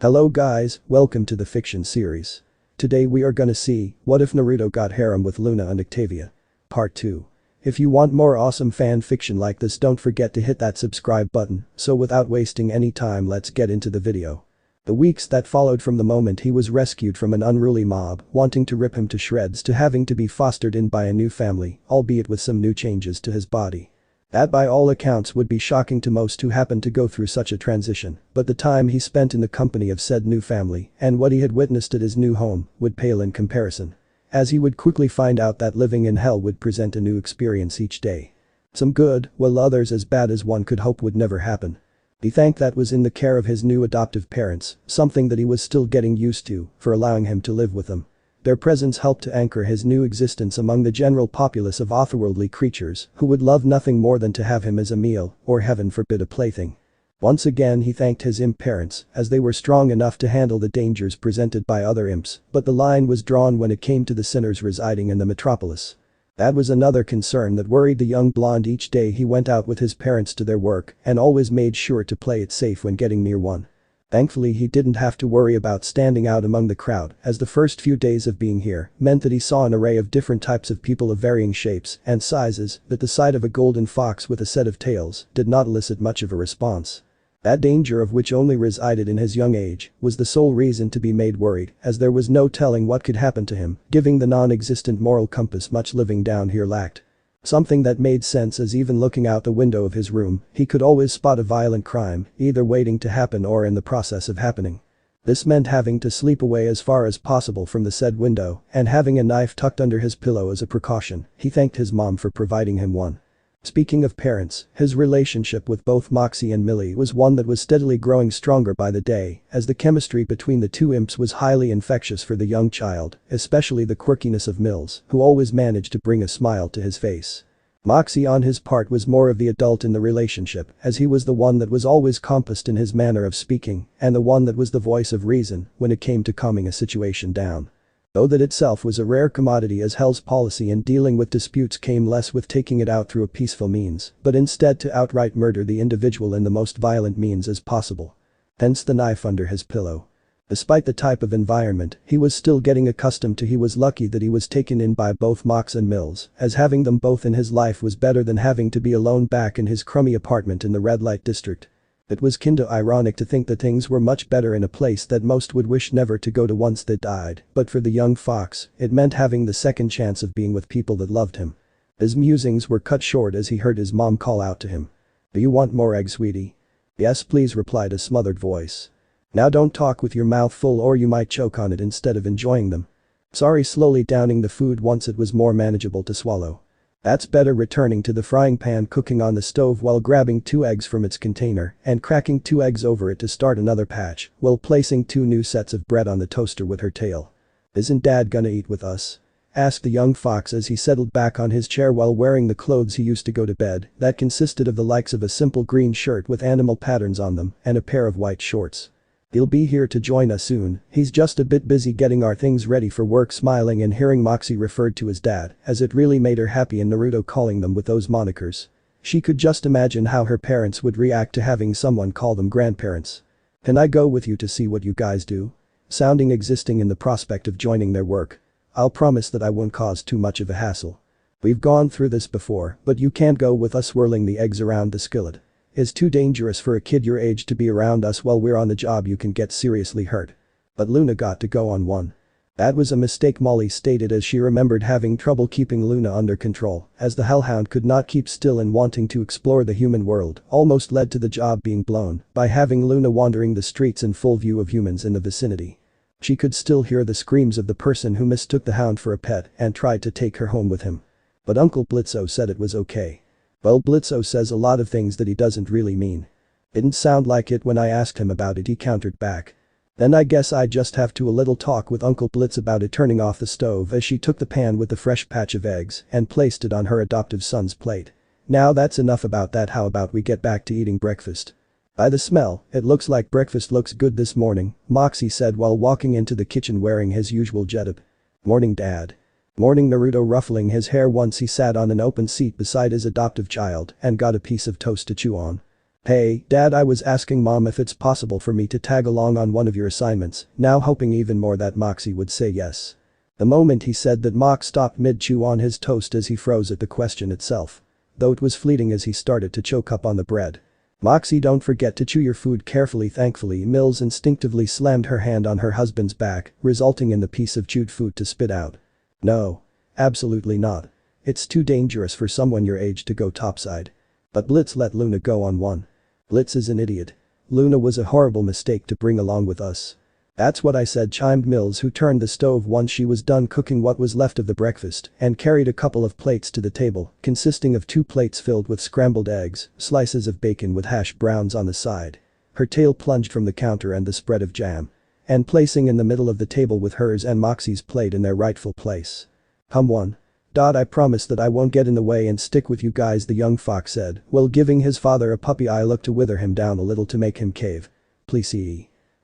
Hello guys, welcome to the fiction series. Today we are gonna see, what if Naruto got harem with Loona and Octavia? Part 2. If you want more awesome fan fiction like this, don't forget to hit that subscribe button, so without wasting any time, let's get into the video. The weeks that followed from the moment he was rescued from an unruly mob wanting to rip him to shreds to having to be fostered in by a new family, albeit with some new changes to his body. That by all accounts would be shocking to most who happened to go through such a transition, but the time he spent in the company of said new family and what he had witnessed at his new home would pale in comparison. As he would quickly find out that living in hell would present a new experience each day. Some good, while others as bad as one could hope would never happen. He thanked that was in the care of his new adoptive parents, something that he was still getting used to, for allowing him to live with them. Their presence helped to anchor his new existence among the general populace of otherworldly creatures who would love nothing more than to have him as a meal, or heaven forbid a plaything. Once again he thanked his imp parents, as they were strong enough to handle the dangers presented by other imps, but the line was drawn when it came to the sinners residing in the metropolis. That was another concern that worried the young blonde. Each day he went out with his parents to their work and always made sure to play it safe when getting near one. Thankfully he didn't have to worry about standing out among the crowd, as the first few days of being here meant that he saw an array of different types of people of varying shapes and sizes that the sight of a golden fox with a set of tails did not elicit much of a response. That danger of which only resided in his young age was the sole reason to be made worried, as there was no telling what could happen to him, giving the non-existent moral compass much living down here lacked. Something that made sense, as even looking out the window of his room, he could always spot a violent crime, either waiting to happen or in the process of happening. This meant having to sleep away as far as possible from the said window and having a knife tucked under his pillow as a precaution. He thanked his mom for providing him one. Speaking of parents, his relationship with both Moxie and Millie was one that was steadily growing stronger by the day, as the chemistry between the two imps was highly infectious for the young child, especially the quirkiness of Mills, who always managed to bring a smile to his face. Moxie on his part was more of the adult in the relationship, as he was the one that was always compassed in his manner of speaking and the one that was the voice of reason when it came to calming a situation down. Though that itself was a rare commodity, as Hell's policy in dealing with disputes came less with taking it out through a peaceful means, but instead to outright murder the individual in the most violent means as possible. Hence the knife under his pillow. Despite the type of environment he was still getting accustomed to, he was lucky that he was taken in by both Mox and Mills, as having them both in his life was better than having to be alone back in his crummy apartment in the red light district. It was kinda ironic to think that things were much better in a place that most would wish never to go to once they died, but for the young fox, it meant having the second chance of being with people that loved him. His musings were cut short as he heard his mom call out to him. "Do you want more eggs, sweetie?" "Yes please," replied a smothered voice. "Now don't talk with your mouth full or you might choke on it instead of enjoying them." "Sorry," slowly downing the food once it was more manageable to swallow. "That's better," returning to the frying pan cooking on the stove while grabbing 2 eggs from its container and cracking 2 eggs over it to start another patch, while placing 2 new sets of bread on the toaster with her tail. "Isn't Dad gonna eat with us?" asked the young fox as he settled back on his chair while wearing the clothes he used to go to bed, that consisted of the likes of a simple green shirt with animal patterns on them and a pair of white shorts. "He'll be here to join us soon, he's just a bit busy getting our things ready for work." Smiling and hearing Moxie referred to as Dad, as it really made her happy in Naruto calling them with those monikers. She could just imagine how her parents would react to having someone call them grandparents. "Can I go with you to see what you guys do?" Sounding existing in the prospect of joining their work. "I'll promise that I won't cause too much of a hassle." "We've gone through this before, but you can't go with us swirling the eggs around the skillet. It's too dangerous for a kid your age to be around us while we're on the job, you can get seriously hurt." "But Loona got to go on one." "That was a mistake," Molly stated as she remembered having trouble keeping Loona under control, as the hellhound could not keep still and wanting to explore the human world almost led to the job being blown by having Loona wandering the streets in full view of humans in the vicinity. She could still hear the screams of the person who mistook the hound for a pet and tried to take her home with him. But Uncle Blitzo said it was okay. "Well, Blitzo says a lot of things that he doesn't really mean." "Didn't sound like it when I asked him about it," he countered back. "Then I guess I just have to a little talk with Uncle Blitz about it." Turning off the stove as she took the pan with the fresh patch of eggs and placed it on her adoptive son's plate. "Now that's enough about that, how about we get back to eating breakfast?" "By the smell, it looks like breakfast looks good this morning," Moxie said while walking into the kitchen wearing his usual getup. "Morning, Dad." "Morning," Naruto ruffling his hair once he sat on an open seat beside his adoptive child and got a piece of toast to chew on. Hey, Dad, I was asking Mom if it's possible for me to tag along on one of your assignments, now hoping even more that Moxie would say yes. The moment he said that, Mox stopped mid-chew on his toast as he froze at the question itself. Though it was fleeting as he started to choke up on the bread. Moxie, don't forget to chew your food carefully. Thankfully, Mills instinctively slammed her hand on her husband's back, resulting in the piece of chewed food to spit out. No. Absolutely not. It's too dangerous for someone your age to go topside. But Blitz let Loona go on one. Blitz is an idiot. Loona was a horrible mistake to bring along with us. That's what I said, chimed Mills, who turned the stove once she was done cooking what was left of the breakfast and carried a couple of plates to the table, consisting of 2 plates filled with scrambled eggs, slices of bacon with hash browns on the side. Her tail plunged from the counter and the spread of jam. And placing in the middle of the table with hers and Moxie's plate in their rightful place. One. I promise that I won't get in the way and stick with you guys, the young fox said, while giving his father a puppy eye look to wither him down a little to make him cave. Please.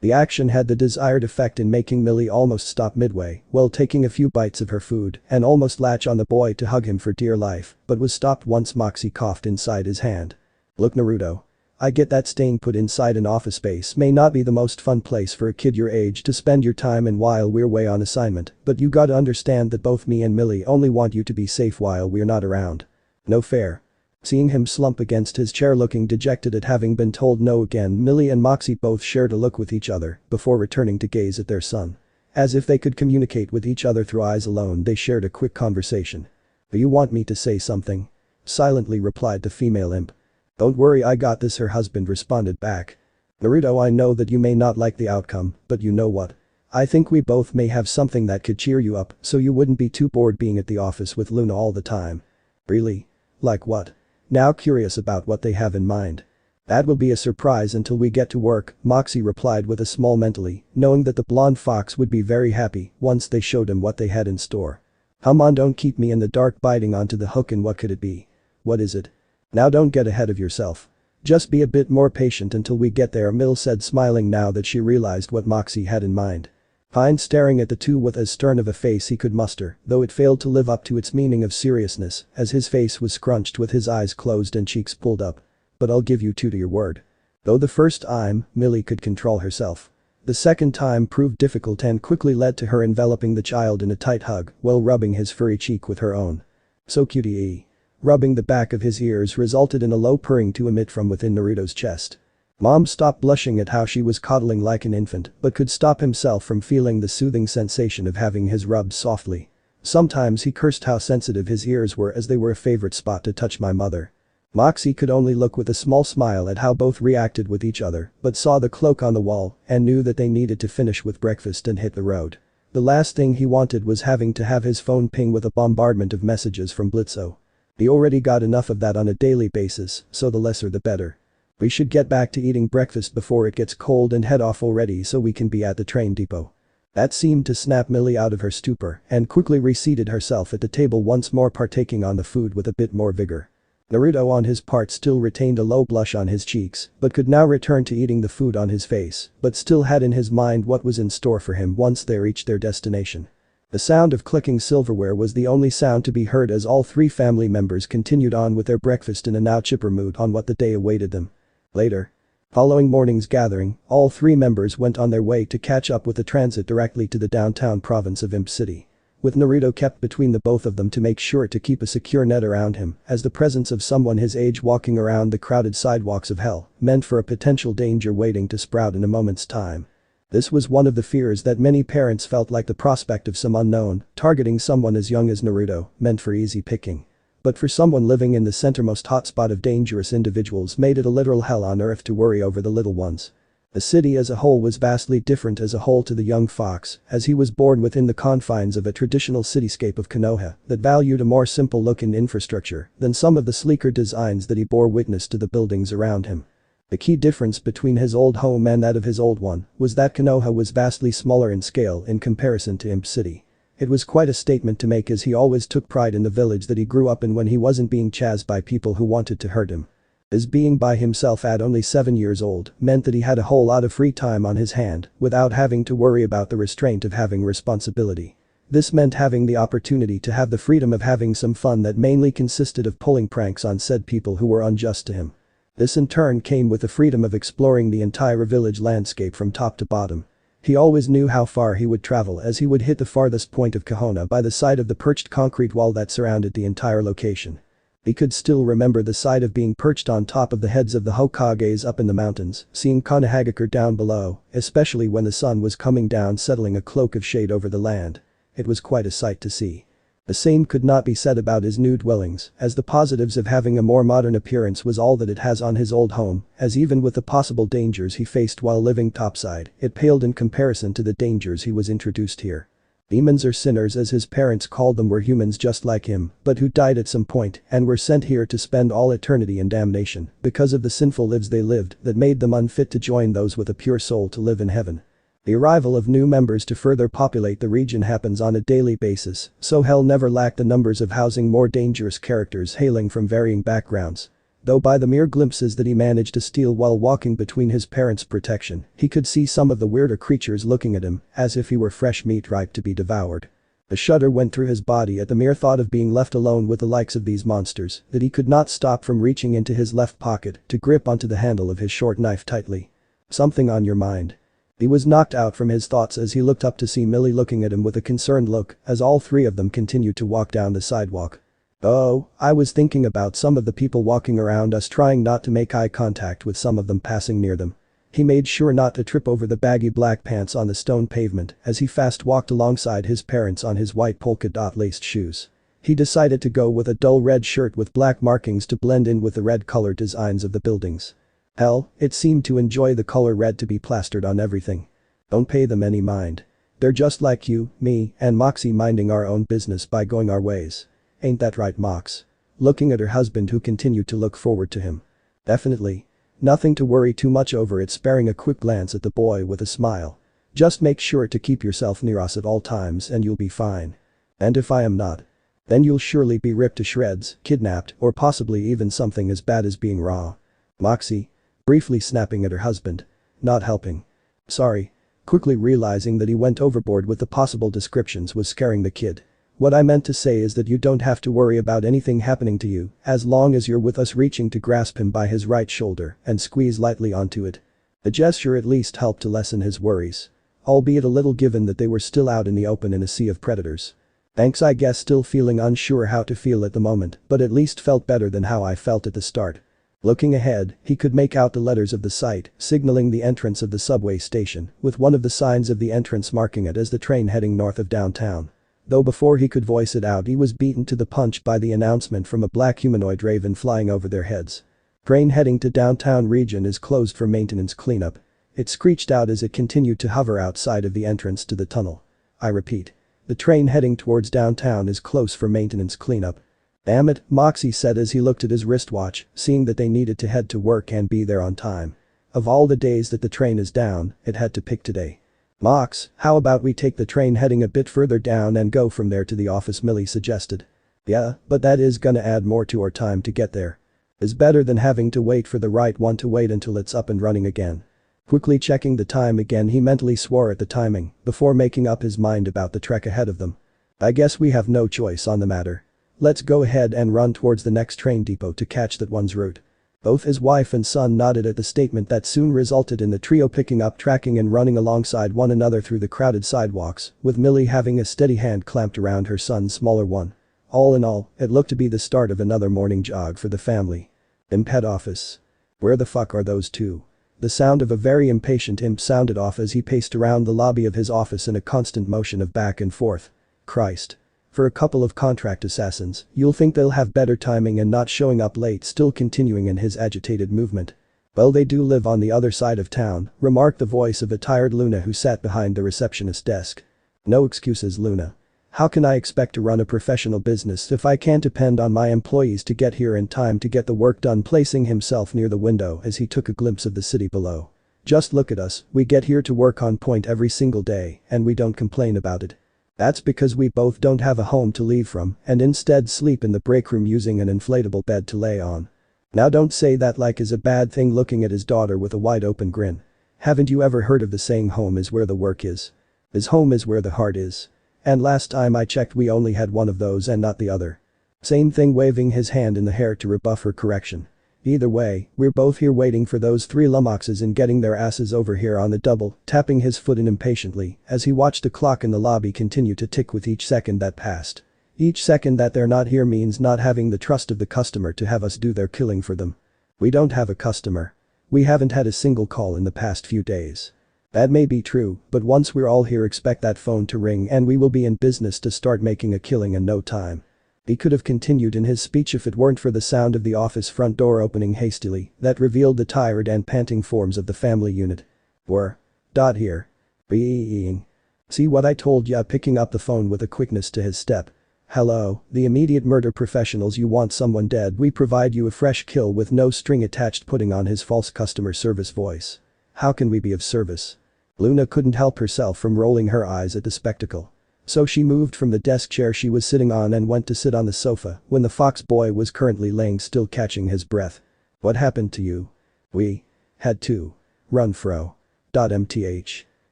The action had the desired effect in making Millie almost stop midway while taking a few bites of her food and almost latch on the boy to hug him for dear life, but was stopped once Moxie coughed inside his hand. Look, Naruto. I get that staying put inside an office space may not be the most fun place for a kid your age to spend your time in while we're away on assignment, but you gotta understand that both me and Millie only want you to be safe while we're not around. No fair. Seeing him slump against his chair looking dejected at having been told no again, Millie and Moxie both shared a look with each other before returning to gaze at their son. As if they could communicate with each other through eyes alone, they shared a quick conversation. Do you want me to say something? Silently replied the female imp. Don't worry, I got this, her husband responded back. Naruto, I know that you may not like the outcome, but you know what? I think we both may have something that could cheer you up so you wouldn't be too bored being at the office with Loona all the time. Really? Like what? Now curious about what they have in mind. That will be a surprise until we get to work, Moxie replied with a smile mentally, knowing that the blonde fox would be very happy once they showed him what they had in store. Come on, don't keep me in the dark, biting onto the hook. And what could it be? What is it? Now don't get ahead of yourself. Just be a bit more patient until we get there, Mill said, smiling now that she realized what Moxie had in mind. Pine staring at the two with as stern of a face he could muster, though it failed to live up to its meaning of seriousness as his face was scrunched with his eyes closed and cheeks pulled up. But I'll give you 2 to your word. Though the first time, Millie could control herself. The second time proved difficult and quickly led to her enveloping the child in a tight hug while rubbing his furry cheek with her own. So cutie. Rubbing the back of his ears resulted in a low purring to emit from within Naruto's chest. Mom stopped blushing at how she was coddling like an infant but could stop himself from feeling the soothing sensation of having his rubbed softly. Sometimes he cursed how sensitive his ears were as they were a favorite spot to touch my mother. Moxie could only look with a small smile at how both reacted with each other but saw the cloak on the wall and knew that they needed to finish with breakfast and hit the road. The last thing he wanted was having to have his phone ping with a bombardment of messages from Blitzo. He already got enough of that on a daily basis, so the lesser the better. We should get back to eating breakfast before it gets cold and head off already so we can be at the train depot. That seemed to snap Millie out of her stupor and quickly reseated herself at the table once more, partaking on the food with a bit more vigor. Naruto on his part still retained a low blush on his cheeks but could now return to eating the food on his face but still had in his mind what was in store for him once they reached their destination. The sound of clicking silverware was the only sound to be heard as all 3 family members continued on with their breakfast in a now chipper mood on what the day awaited them. Later. Following morning's gathering, all 3 members went on their way to catch up with the transit directly to the downtown province of Imp City. With Naruto kept between the both of them to make sure to keep a secure net around him, as the presence of someone his age walking around the crowded sidewalks of hell meant for a potential danger waiting to sprout in a moment's time. This was one of the fears that many parents felt, like the prospect of some unknown targeting someone as young as Naruto meant for easy picking. But for someone living in the centermost hotspot of dangerous individuals made it a literal hell on earth to worry over the little ones. The city as a whole was vastly different as a whole to the young fox, as he was born within the confines of a traditional cityscape of Konoha that valued a more simple look and infrastructure than some of the sleeker designs that he bore witness to the buildings around him. The key difference between his old home and that of his old one was that Konoha was vastly smaller in scale in comparison to Imp City. It was quite a statement to make, as he always took pride in the village that he grew up in when he wasn't being chased by people who wanted to hurt him. As being by himself at only 7 years old meant that he had a whole lot of free time on his hand without having to worry about the restraint of having responsibility. This meant having the opportunity to have the freedom of having some fun that mainly consisted of pulling pranks on said people who were unjust to him. This in turn came with the freedom of exploring the entire village landscape from top to bottom. He always knew how far he would travel as he would hit the farthest point of Kahona by the side of the perched concrete wall that surrounded the entire location. He could still remember the sight of being perched on top of the heads of the Hokages up in the mountains, seeing Konohagakure down below, especially when the sun was coming down, settling a cloak of shade over the land. It was quite a sight to see. The same could not be said about his new dwellings, as the positives of having a more modern appearance was all that it has on his old home, as even with the possible dangers he faced while living topside, it paled in comparison to the dangers he was introduced here. Demons or sinners as his parents called them were humans just like him, but who died at some point and were sent here to spend all eternity in damnation because of the sinful lives they lived that made them unfit to join those with a pure soul to live in heaven. The arrival of new members to further populate the region happens on a daily basis, so hell never lacked the numbers of housing more dangerous characters hailing from varying backgrounds. Though by the mere glimpses that he managed to steal while walking between his parents' protection, he could see some of the weirder creatures looking at him, as if he were fresh meat ripe to be devoured. A shudder went through his body at the mere thought of being left alone with the likes of these monsters, that he could not stop from reaching into his left pocket to grip onto the handle of his short knife tightly. "Something on your mind?" He was knocked out from his thoughts as he looked up to see Millie looking at him with a concerned look as all three of them continued to walk down the sidewalk. "Oh, I was thinking about some of the people walking around us, trying not to make eye contact with some of them passing near them." He made sure not to trip over the baggy black pants on the stone pavement as he fast walked alongside his parents on his white polka-dot laced shoes. He decided to go with a dull red shirt with black markings to blend in with the red colored designs of the buildings. Hell, it seemed to enjoy the color red to be plastered on everything. "Don't pay them any mind. They're just like you, me, and Moxie minding our own business by going our ways. Ain't that right, Mox?" Looking at her husband who continued to look forward to him. "Definitely. Nothing to worry too much over," it sparing a quick glance at the boy with a smile. "Just make sure to keep yourself near us at all times and you'll be fine. And if I am not, then you'll surely be ripped to shreds, kidnapped, or possibly even something as bad as being raw." Moxie. Briefly snapping at her husband. Not helping. "Sorry." Quickly realizing that he went overboard with the possible descriptions was scaring the kid. "What I meant to say is that you don't have to worry about anything happening to you as long as you're with us," reaching to grasp him by his right shoulder and squeeze lightly onto it. The gesture at least helped to lessen his worries. Albeit a little given that they were still out in the open in a sea of predators. "Thanks, I guess." Still feeling unsure how to feel at the moment, but at least felt better than how I felt at the start. Looking ahead, he could make out the letters of the site, signaling the entrance of the subway station, with one of the signs of the entrance marking it as the train heading north of downtown. Though before he could voice it out, he was beaten to the punch by the announcement from a black humanoid raven flying over their heads. "Train heading to downtown region is closed for maintenance cleanup." It screeched out as it continued to hover outside of the entrance to the tunnel. I repeat. "The train heading towards downtown is closed for maintenance cleanup." "Damn it," Moxie said as he looked at his wristwatch, seeing that they needed to head to work and be there on time. Of all the days that the train is down, it had to pick today. "Mox, how about we take the train heading a bit further down and go from there to the office?" Millie suggested. "Yeah, but that is gonna add more to our time to get there. Is better than having to wait for the right one to wait until it's up and running again." Quickly checking the time again, he mentally swore at the timing before making up his mind about the trek ahead of them. "I guess we have no choice on the matter. Let's go ahead and run towards the next train depot to catch that one's route." Both his wife and son nodded at the statement that soon resulted in the trio picking up tracking and running alongside one another through the crowded sidewalks, with Millie having a steady hand clamped around her son's smaller one. All in all, it looked to be the start of another morning jog for the family. Imp head office. "Where the fuck are those two?" The sound of a very impatient imp sounded off as he paced around the lobby of his office in a constant motion of back and forth. "Christ. For a couple of contract assassins, you'll think they'll have better timing and not showing up late." Still continuing in his agitated movement. "Well, they do live on the other side of town," remarked the voice of a tired Loona who sat behind the receptionist desk. "No excuses, Loona. How can I expect to run a professional business if I can't depend on my employees to get here in time to get the work done?" Placing himself near the window as he took a glimpse of the city below. "Just look at us, we get here to work on point every single day and we don't complain about it. That's because we both don't have a home to leave from and instead sleep in the break room using an inflatable bed to lay on." "Now don't say that like is a bad thing." Looking at his daughter with a wide open grin. "Haven't you ever heard of the saying home is where the work is? His home is where the heart is. And last time I checked we only had one of those and not the other." Same thing, waving his hand in the air to rebuff her correction. Either way, we're both here waiting for those three lummoxes and getting their asses over here on the double, tapping his foot in impatiently as he watched the clock in the lobby continue to tick with each second that passed. Each second that they're not here means not having the trust of the customer to have us do their killing for them. We don't have a customer. We haven't had a single call in the past few days. That may be true, but once we're all here expect that phone to ring and we will be in business to start making a killing in no time. He could have continued in his speech if it weren't for the sound of the office front door opening hastily that revealed the tired and panting forms of the family unit. We're. Here. Being. See what I told ya, picking up the phone with a quickness to his step. Hello, the immediate murder professionals, you want someone dead, we provide you a fresh kill with no string attached, putting on his false customer service voice. How can we be of service? Loona couldn't help herself from rolling her eyes at the spectacle. So she moved from the desk chair she was sitting on and went to sit on the sofa when the fox boy was currently laying still, catching his breath. What happened to you? We had to run fro. Mth.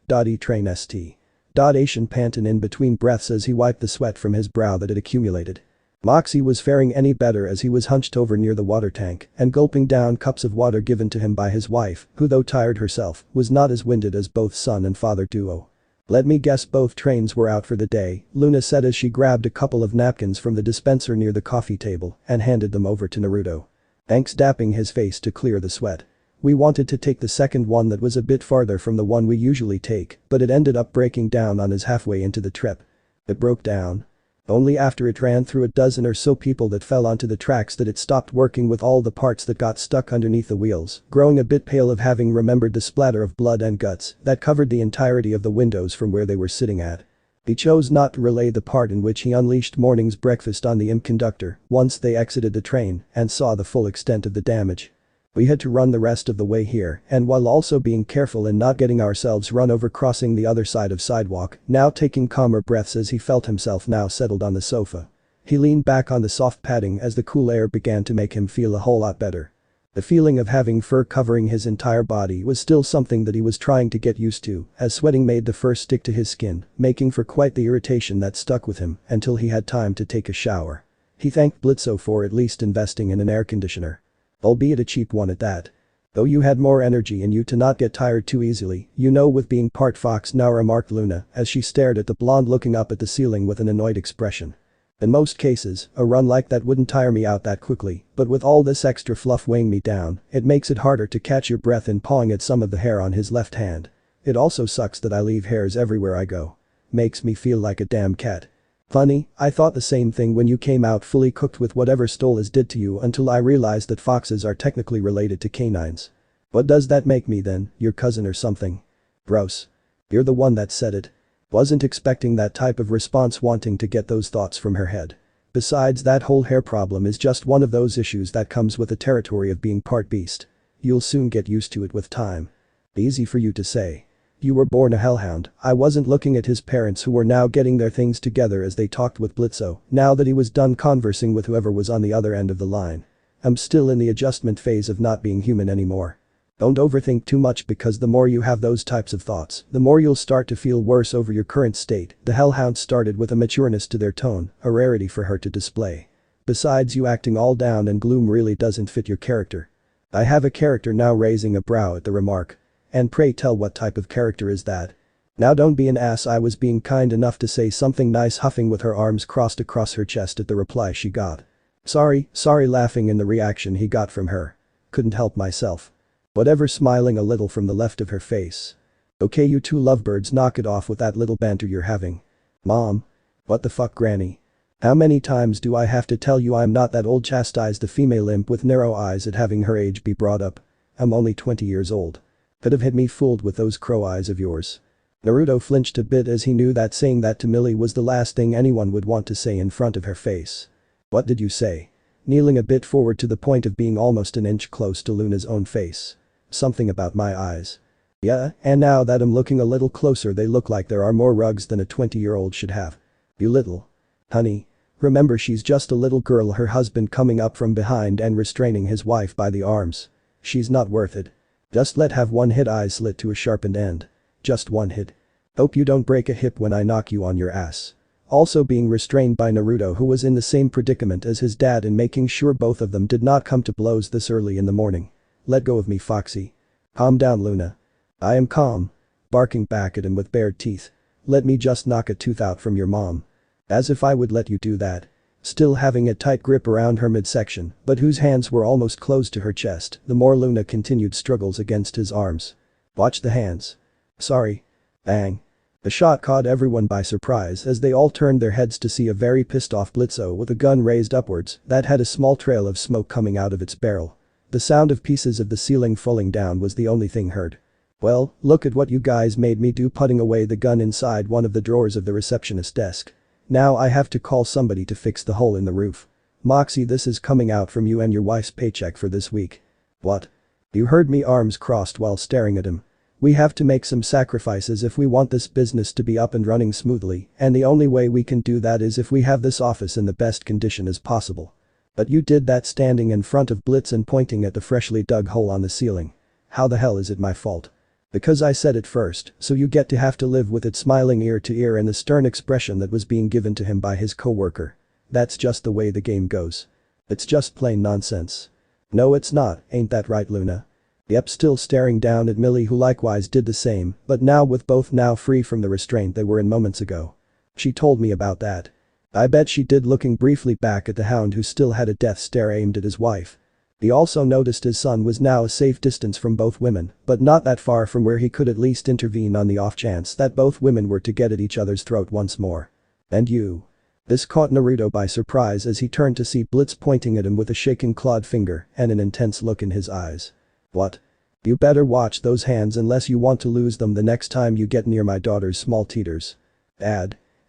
E-train st. Asian panted in between breaths as he wiped the sweat from his brow that had accumulated. Moxie was faring any better as he was hunched over near the water tank and gulping down cups of water given to him by his wife, who though tired herself, was not as winded as both son and father duo. Let me guess, both trains were out for the day, Loona said as she grabbed a couple of napkins from the dispenser near the coffee table and handed them over to Naruto. Thanks, dapping his face to clear the sweat. We wanted to take the second one that was a bit farther from the one we usually take, but it ended up breaking down on us halfway into the trip. It broke down. Only after it ran through a dozen or so people that fell onto the tracks that it stopped working, with all the parts that got stuck underneath the wheels, growing a bit pale of having remembered the splatter of blood and guts that covered the entirety of the windows from where they were sitting at. He chose not to relay the part in which he unleashed morning's breakfast on the imp conductor once they exited the train and saw the full extent of the damage. We had to run the rest of the way here, and while also being careful in not getting ourselves run over crossing the other side of sidewalk, now taking calmer breaths as he felt himself now settled on the sofa. He leaned back on the soft padding as the cool air began to make him feel a whole lot better. The feeling of having fur covering his entire body was still something that he was trying to get used to, as sweating made the fur stick to his skin, making for quite the irritation that stuck with him until he had time to take a shower. He thanked Blitzo for at least investing in an air conditioner. Albeit a cheap one at that. Though you had more energy in you to not get tired too easily, you know, with being part fox now, remarked Loona as she stared at the blonde looking up at the ceiling with an annoyed expression. In most cases, a run like that wouldn't tire me out that quickly, but with all this extra fluff weighing me down, it makes it harder to catch your breath in pawing at some of the hair on his left hand. It also sucks that I leave hairs everywhere I go. Makes me feel like a damn cat. Funny, I thought the same thing when you came out fully cooked with whatever Stolas did to you until I realized that foxes are technically related to canines. What does that make me then, your cousin or something? Gross. You're the one that said it. Wasn't expecting that type of response, wanting to get those thoughts from her head. Besides, that whole hair problem is just one of those issues that comes with the territory of being part beast. You'll soon get used to it with time. Easy for you to say. You were born a hellhound. I wasn't looking at his parents, who were now getting their things together as they talked with Blitzo, now that he was done conversing with whoever was on the other end of the line. I'm still in the adjustment phase of not being human anymore. Don't overthink too much, because the more you have those types of thoughts, the more you'll start to feel worse over your current state. The hellhound started with a matureness to their tone, a rarity for her to display. Besides, you acting all down and gloom really doesn't fit your character. I have a character now, raising a brow at the remark. And pray tell, what type of character is that? Now don't be an ass. I was being kind enough to say something nice, huffing with her arms crossed across her chest at the reply she got. Sorry, laughing in the reaction he got from her. Couldn't help myself. Whatever, smiling a little from the left of her face. Okay, you two lovebirds, knock it off with that little banter you're having. Mom? What the fuck, Granny? How many times do I have to tell you I'm not that old, chastised the female imp with narrow eyes at having her age be brought up. I'm only 20 years old. Could have had me fooled with those crow eyes of yours. Naruto flinched a bit as he knew that saying that to Millie was the last thing anyone would want to say in front of her face. What did you say? Kneeling a bit forward to the point of being almost an inch close to Luna's own face. Something about my eyes. Yeah, and now that I'm looking a little closer, they look like there are more rugs than a 20-year-old should have. You little. Honey. Remember, she's just a little girl. Her husband coming up from behind and restraining his wife by the arms. She's not worth it. Just let have one hit, eyes slit to a sharpened end. Just one hit. Hope you don't break a hip when I knock you on your ass. also being restrained by Naruto, who was in the same predicament as his dad, and making sure both of them did not come to blows this early in the morning. "Let go of me, Foxy." "Calm down, Loona." "I am calm." Barking back at him with bared teeth. "Let me just knock a tooth out from your mom." As if I would let you do that. Still having a tight grip around her midsection, but whose hands were almost close to her chest, the more Loona continued struggles against his arms. "Watch the hands." "Sorry." Bang. The shot caught everyone by surprise as they all turned their heads to see a very pissed off Blitzo with a gun raised upwards that had a small trail of smoke coming out of its barrel. The sound of pieces of the ceiling falling down was the only thing heard. "Well, look at what you guys made me do," putting away the gun inside one of the drawers of the receptionist's desk. "Now I have to call somebody to fix the hole in the roof. Moxie, this is coming out from you and your wife's paycheck for this week." "What?" "You heard me," arms crossed while staring at him. "We have to make some sacrifices if we want this business to be up and running smoothly, and the only way we can do that is if we have this office in the best condition as possible." "But you did that standing in front of Blitz and pointing at the freshly dug hole on the ceiling. How the hell is it my fault?" "Because I said it first, so you get to have to live with it," smiling ear to ear and the stern expression that was being given to him by his co-worker. "That's just the way the game goes. It's just plain nonsense." "No it's not, ain't that right, Loona?" Yep, still staring down at Millie, who likewise did the same, but now with both now free from the restraint they were in moments ago. "She told me about that." "I bet she did," looking briefly back at the hound, who still had a death stare aimed at his wife. He also noticed his son was now a safe distance from both women, but not that far from where he could at least intervene on the off chance that both women were to get at each other's throat once more. "And you?" This caught Naruto by surprise as he turned to see Blitz pointing at him with a shaking clawed finger and an intense look in his eyes. "What?" "You better watch those hands unless you want to lose them the next time you get near my daughter's small teeters."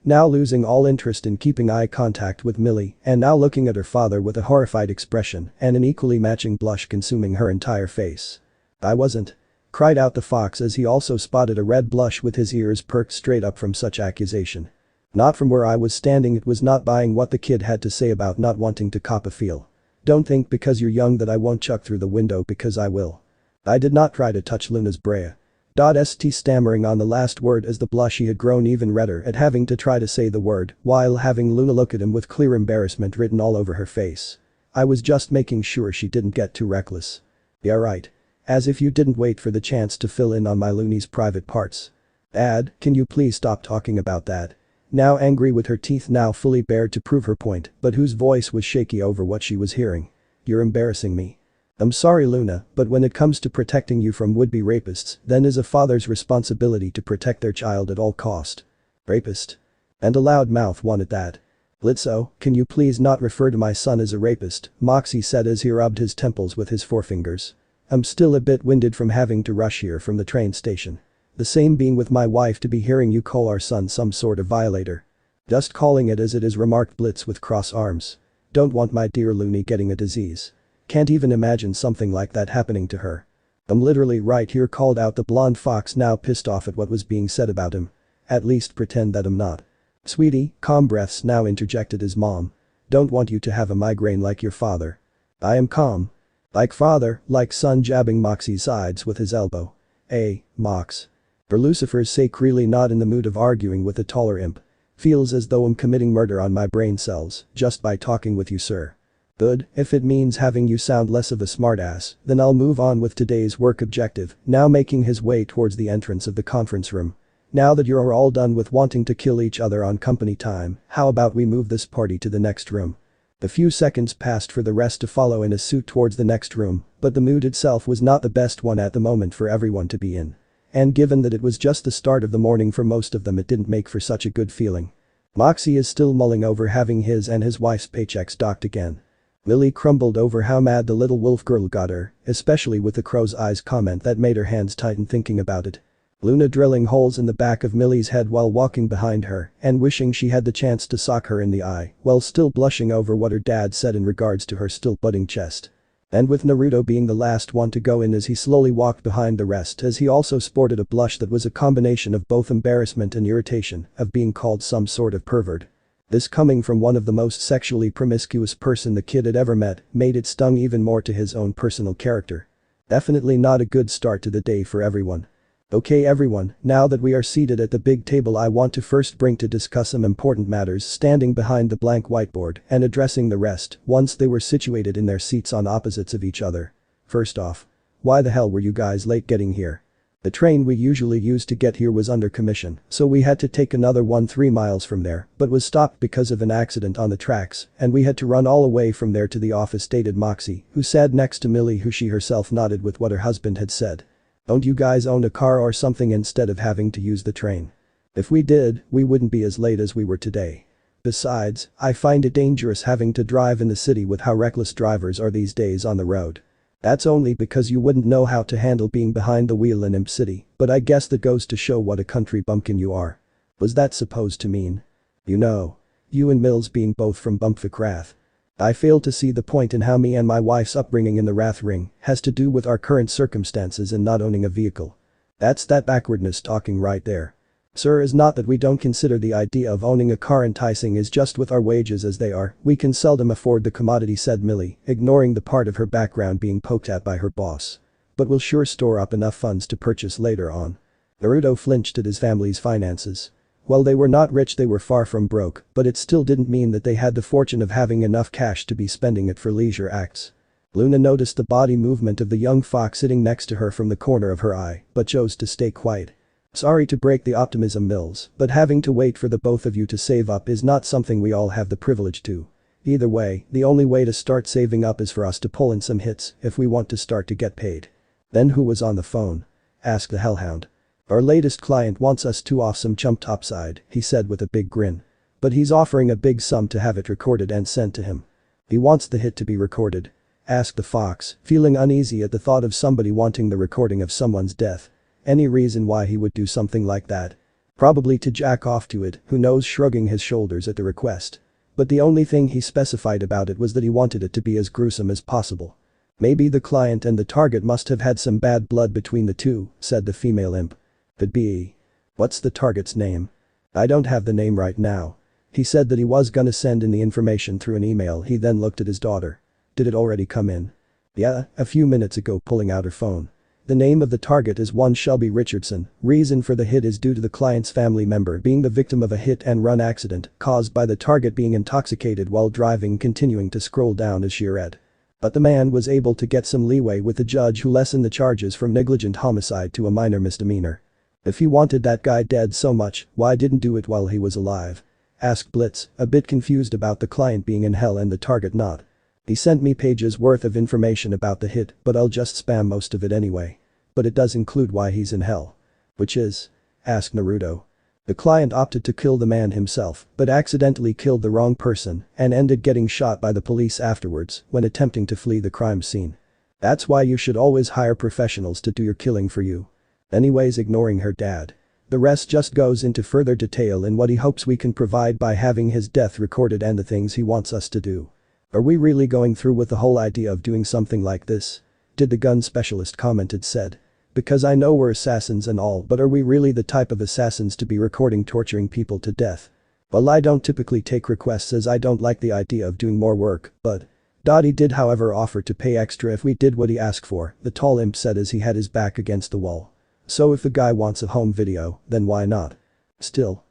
Now losing all interest in keeping eye contact with Millie and now looking at her father with a horrified expression and an equally matching blush consuming her entire face. "I wasn't," cried out the fox as he also spotted a red blush with his ears perked straight up from such accusation. "Not from where I was standing." It was not buying what the kid had to say about not wanting to cop a feel. "Don't think because you're young that I won't chuck through the window, because I will." I did not try to touch Luna's brea. St stammering on the last word as the blush he had grown even redder at having to try to say the word while having Loona look at him with clear embarrassment written all over her face. "I was just making sure she didn't get too reckless." "Yeah right. As if you didn't wait for the chance to fill in on my loony's private parts." Can you please stop talking about that?" Now angry with her teeth now fully bared to prove her point, but whose voice was shaky over what she was hearing. "You're embarrassing me." "I'm sorry, Loona, but when it comes to protecting you from would-be rapists, then is a father's responsibility to protect their child at all cost." "Rapist?" And a loud mouth one at that. "Blitzo, can you please not refer to my son as a rapist?" Moxie said as he rubbed his temples with his forefingers. "I'm still a bit winded from having to rush here from the train station. The same being with my wife, to be hearing you call our son some sort of violator." "Just calling it as it is," remarked Blitz with cross arms. "Don't want my dear Loony getting a disease. Can't even imagine something like that happening to her." "I'm literally right here," called out the blonde fox, now pissed off at what was being said about him. "At least pretend that I'm not." "Sweetie, calm breaths," now interjected his mom. "Don't want you to have a migraine like your father." "I am calm." "Like father, like son," jabbing Moxie's sides with his elbow. "Hey, Mox. For Lucifer's sake, really not in the mood of arguing with a taller imp. Feels as though I'm committing murder on my brain cells just by talking with you, sir." "Good, if it means having you sound less of a smartass, then I'll move on with today's work objective," now making his way towards the entrance of the conference room. "Now that you're all done with wanting to kill each other on company time, how about we move this party to the next room?" A few seconds passed for the rest to follow in a suit towards the next room, but the mood itself was not the best one at the moment for everyone to be in. And given that it was just the start of the morning for most of them, it didn't make for such a good feeling. Moxie is still mulling over having his and his wife's paychecks docked again. Millie crumbled over how mad the little wolf girl got her, especially with the crow's eyes comment that made her hands tighten thinking about it. Loona drilling holes in the back of Millie's head while walking behind her and wishing she had the chance to sock her in the eye while still blushing over what her dad said in regards to her still budding chest. And with Naruto being the last one to go in as he slowly walked behind the rest, as he also sported a blush that was a combination of both embarrassment and irritation of being called some sort of pervert. This coming from one of the most sexually promiscuous person the kid had ever met made it stung even more to his own personal character. Definitely not a good start to the day for everyone. Okay everyone, now that we are seated at the big table I want to first bring to discuss some important matters standing behind the blank whiteboard and addressing the rest once they were situated in their seats on opposites of each other. First off, why the hell were you guys late getting here? The train we usually use to get here was under commission, so we had to take another one 3 miles from there, but was stopped because of an accident on the tracks, and we had to run all the way from there to the office, stated Moxie, who sat next to Millie, who she herself nodded with what her husband had said. Don't you guys own a car or something instead of having to use the train? If we did, we wouldn't be as late as we were today. Besides, I find it dangerous having to drive in the city with how reckless drivers are these days on the road. That's only because you wouldn't know how to handle being behind the wheel in Imp City, but I guess that goes to show what a country bumpkin you are. Was that supposed to mean? You know. You and Mills being both from Bumpfic Wrath. I fail to see the point in how me and my wife's upbringing in the Wrath Ring has to do with our current circumstances and not owning a vehicle. That's that backwardness talking right there. Sir, is not that we don't consider the idea of owning a car enticing, is just with our wages as they are, we can seldom afford the commodity, said Millie, ignoring the part of her background being poked at by her boss. But we'll sure store up enough funds to purchase later on. Naruto flinched at his family's finances. While they were not rich, they were far from broke, but it still didn't mean that they had the fortune of having enough cash to be spending it for leisure acts. Loona noticed the body movement of the young fox sitting next to her from the corner of her eye, but chose to stay quiet. Sorry to break the optimism, Mills, but having to wait for the both of you to save up is not something we all have the privilege to. Either way, the only way to start saving up is for us to pull in some hits if we want to start to get paid. Then who was on the phone? Asked the hellhound. Our latest client wants us to off some chump topside, he said with a big grin. But he's offering a big sum to have it recorded and sent to him. He wants the hit to be recorded? Asked the fox, feeling uneasy at the thought of somebody wanting the recording of someone's death. Any reason why he would do something like that? Probably to jack off to it, who knows, shrugging his shoulders at the request. But the only thing he specified about it was that he wanted it to be as gruesome as possible. Maybe the client and the target must have had some bad blood between the two, said the female imp. Could be. What's the target's name? I don't have the name right now. He said that he was gonna send in the information through an email. He then looked at his daughter. Did it already come in? Yeah, a few minutes ago, pulling out her phone. The name of the target is one Shelby Richardson. Reason for the hit is due to the client's family member being the victim of a hit-and-run accident caused by the target being intoxicated while driving, continuing to scroll down as she read. But the man was able to get some leeway with the judge, who lessened the charges from negligent homicide to a minor misdemeanor. If he wanted that guy dead so much, why didn't do it while he was alive? Asked Blitz, a bit confused about the client being in hell and the target not. He sent me pages worth of information about the hit, but I'll just spam most of it anyway. But it does include why he's in hell. Which is? Asked Naruto. The client opted to kill the man himself, but accidentally killed the wrong person and ended getting shot by the police afterwards when attempting to flee the crime scene. That's why you should always hire professionals to do your killing for you. Anyways, ignoring her dad. The rest just goes into further detail in what he hopes we can provide by having his death recorded and the things he wants us to do. Are we really going through with the whole idea of doing something like this? Did the gun specialist commented said. Because I know we're assassins and all, but are we really the type of assassins to be recording torturing people to death? Well, I don't typically take requests as I don't like the idea of doing more work, but… He did however offer to pay extra if we did what he asked for, the tall imp said as he had his back against the wall. So if the guy wants a home video, then why not? Still.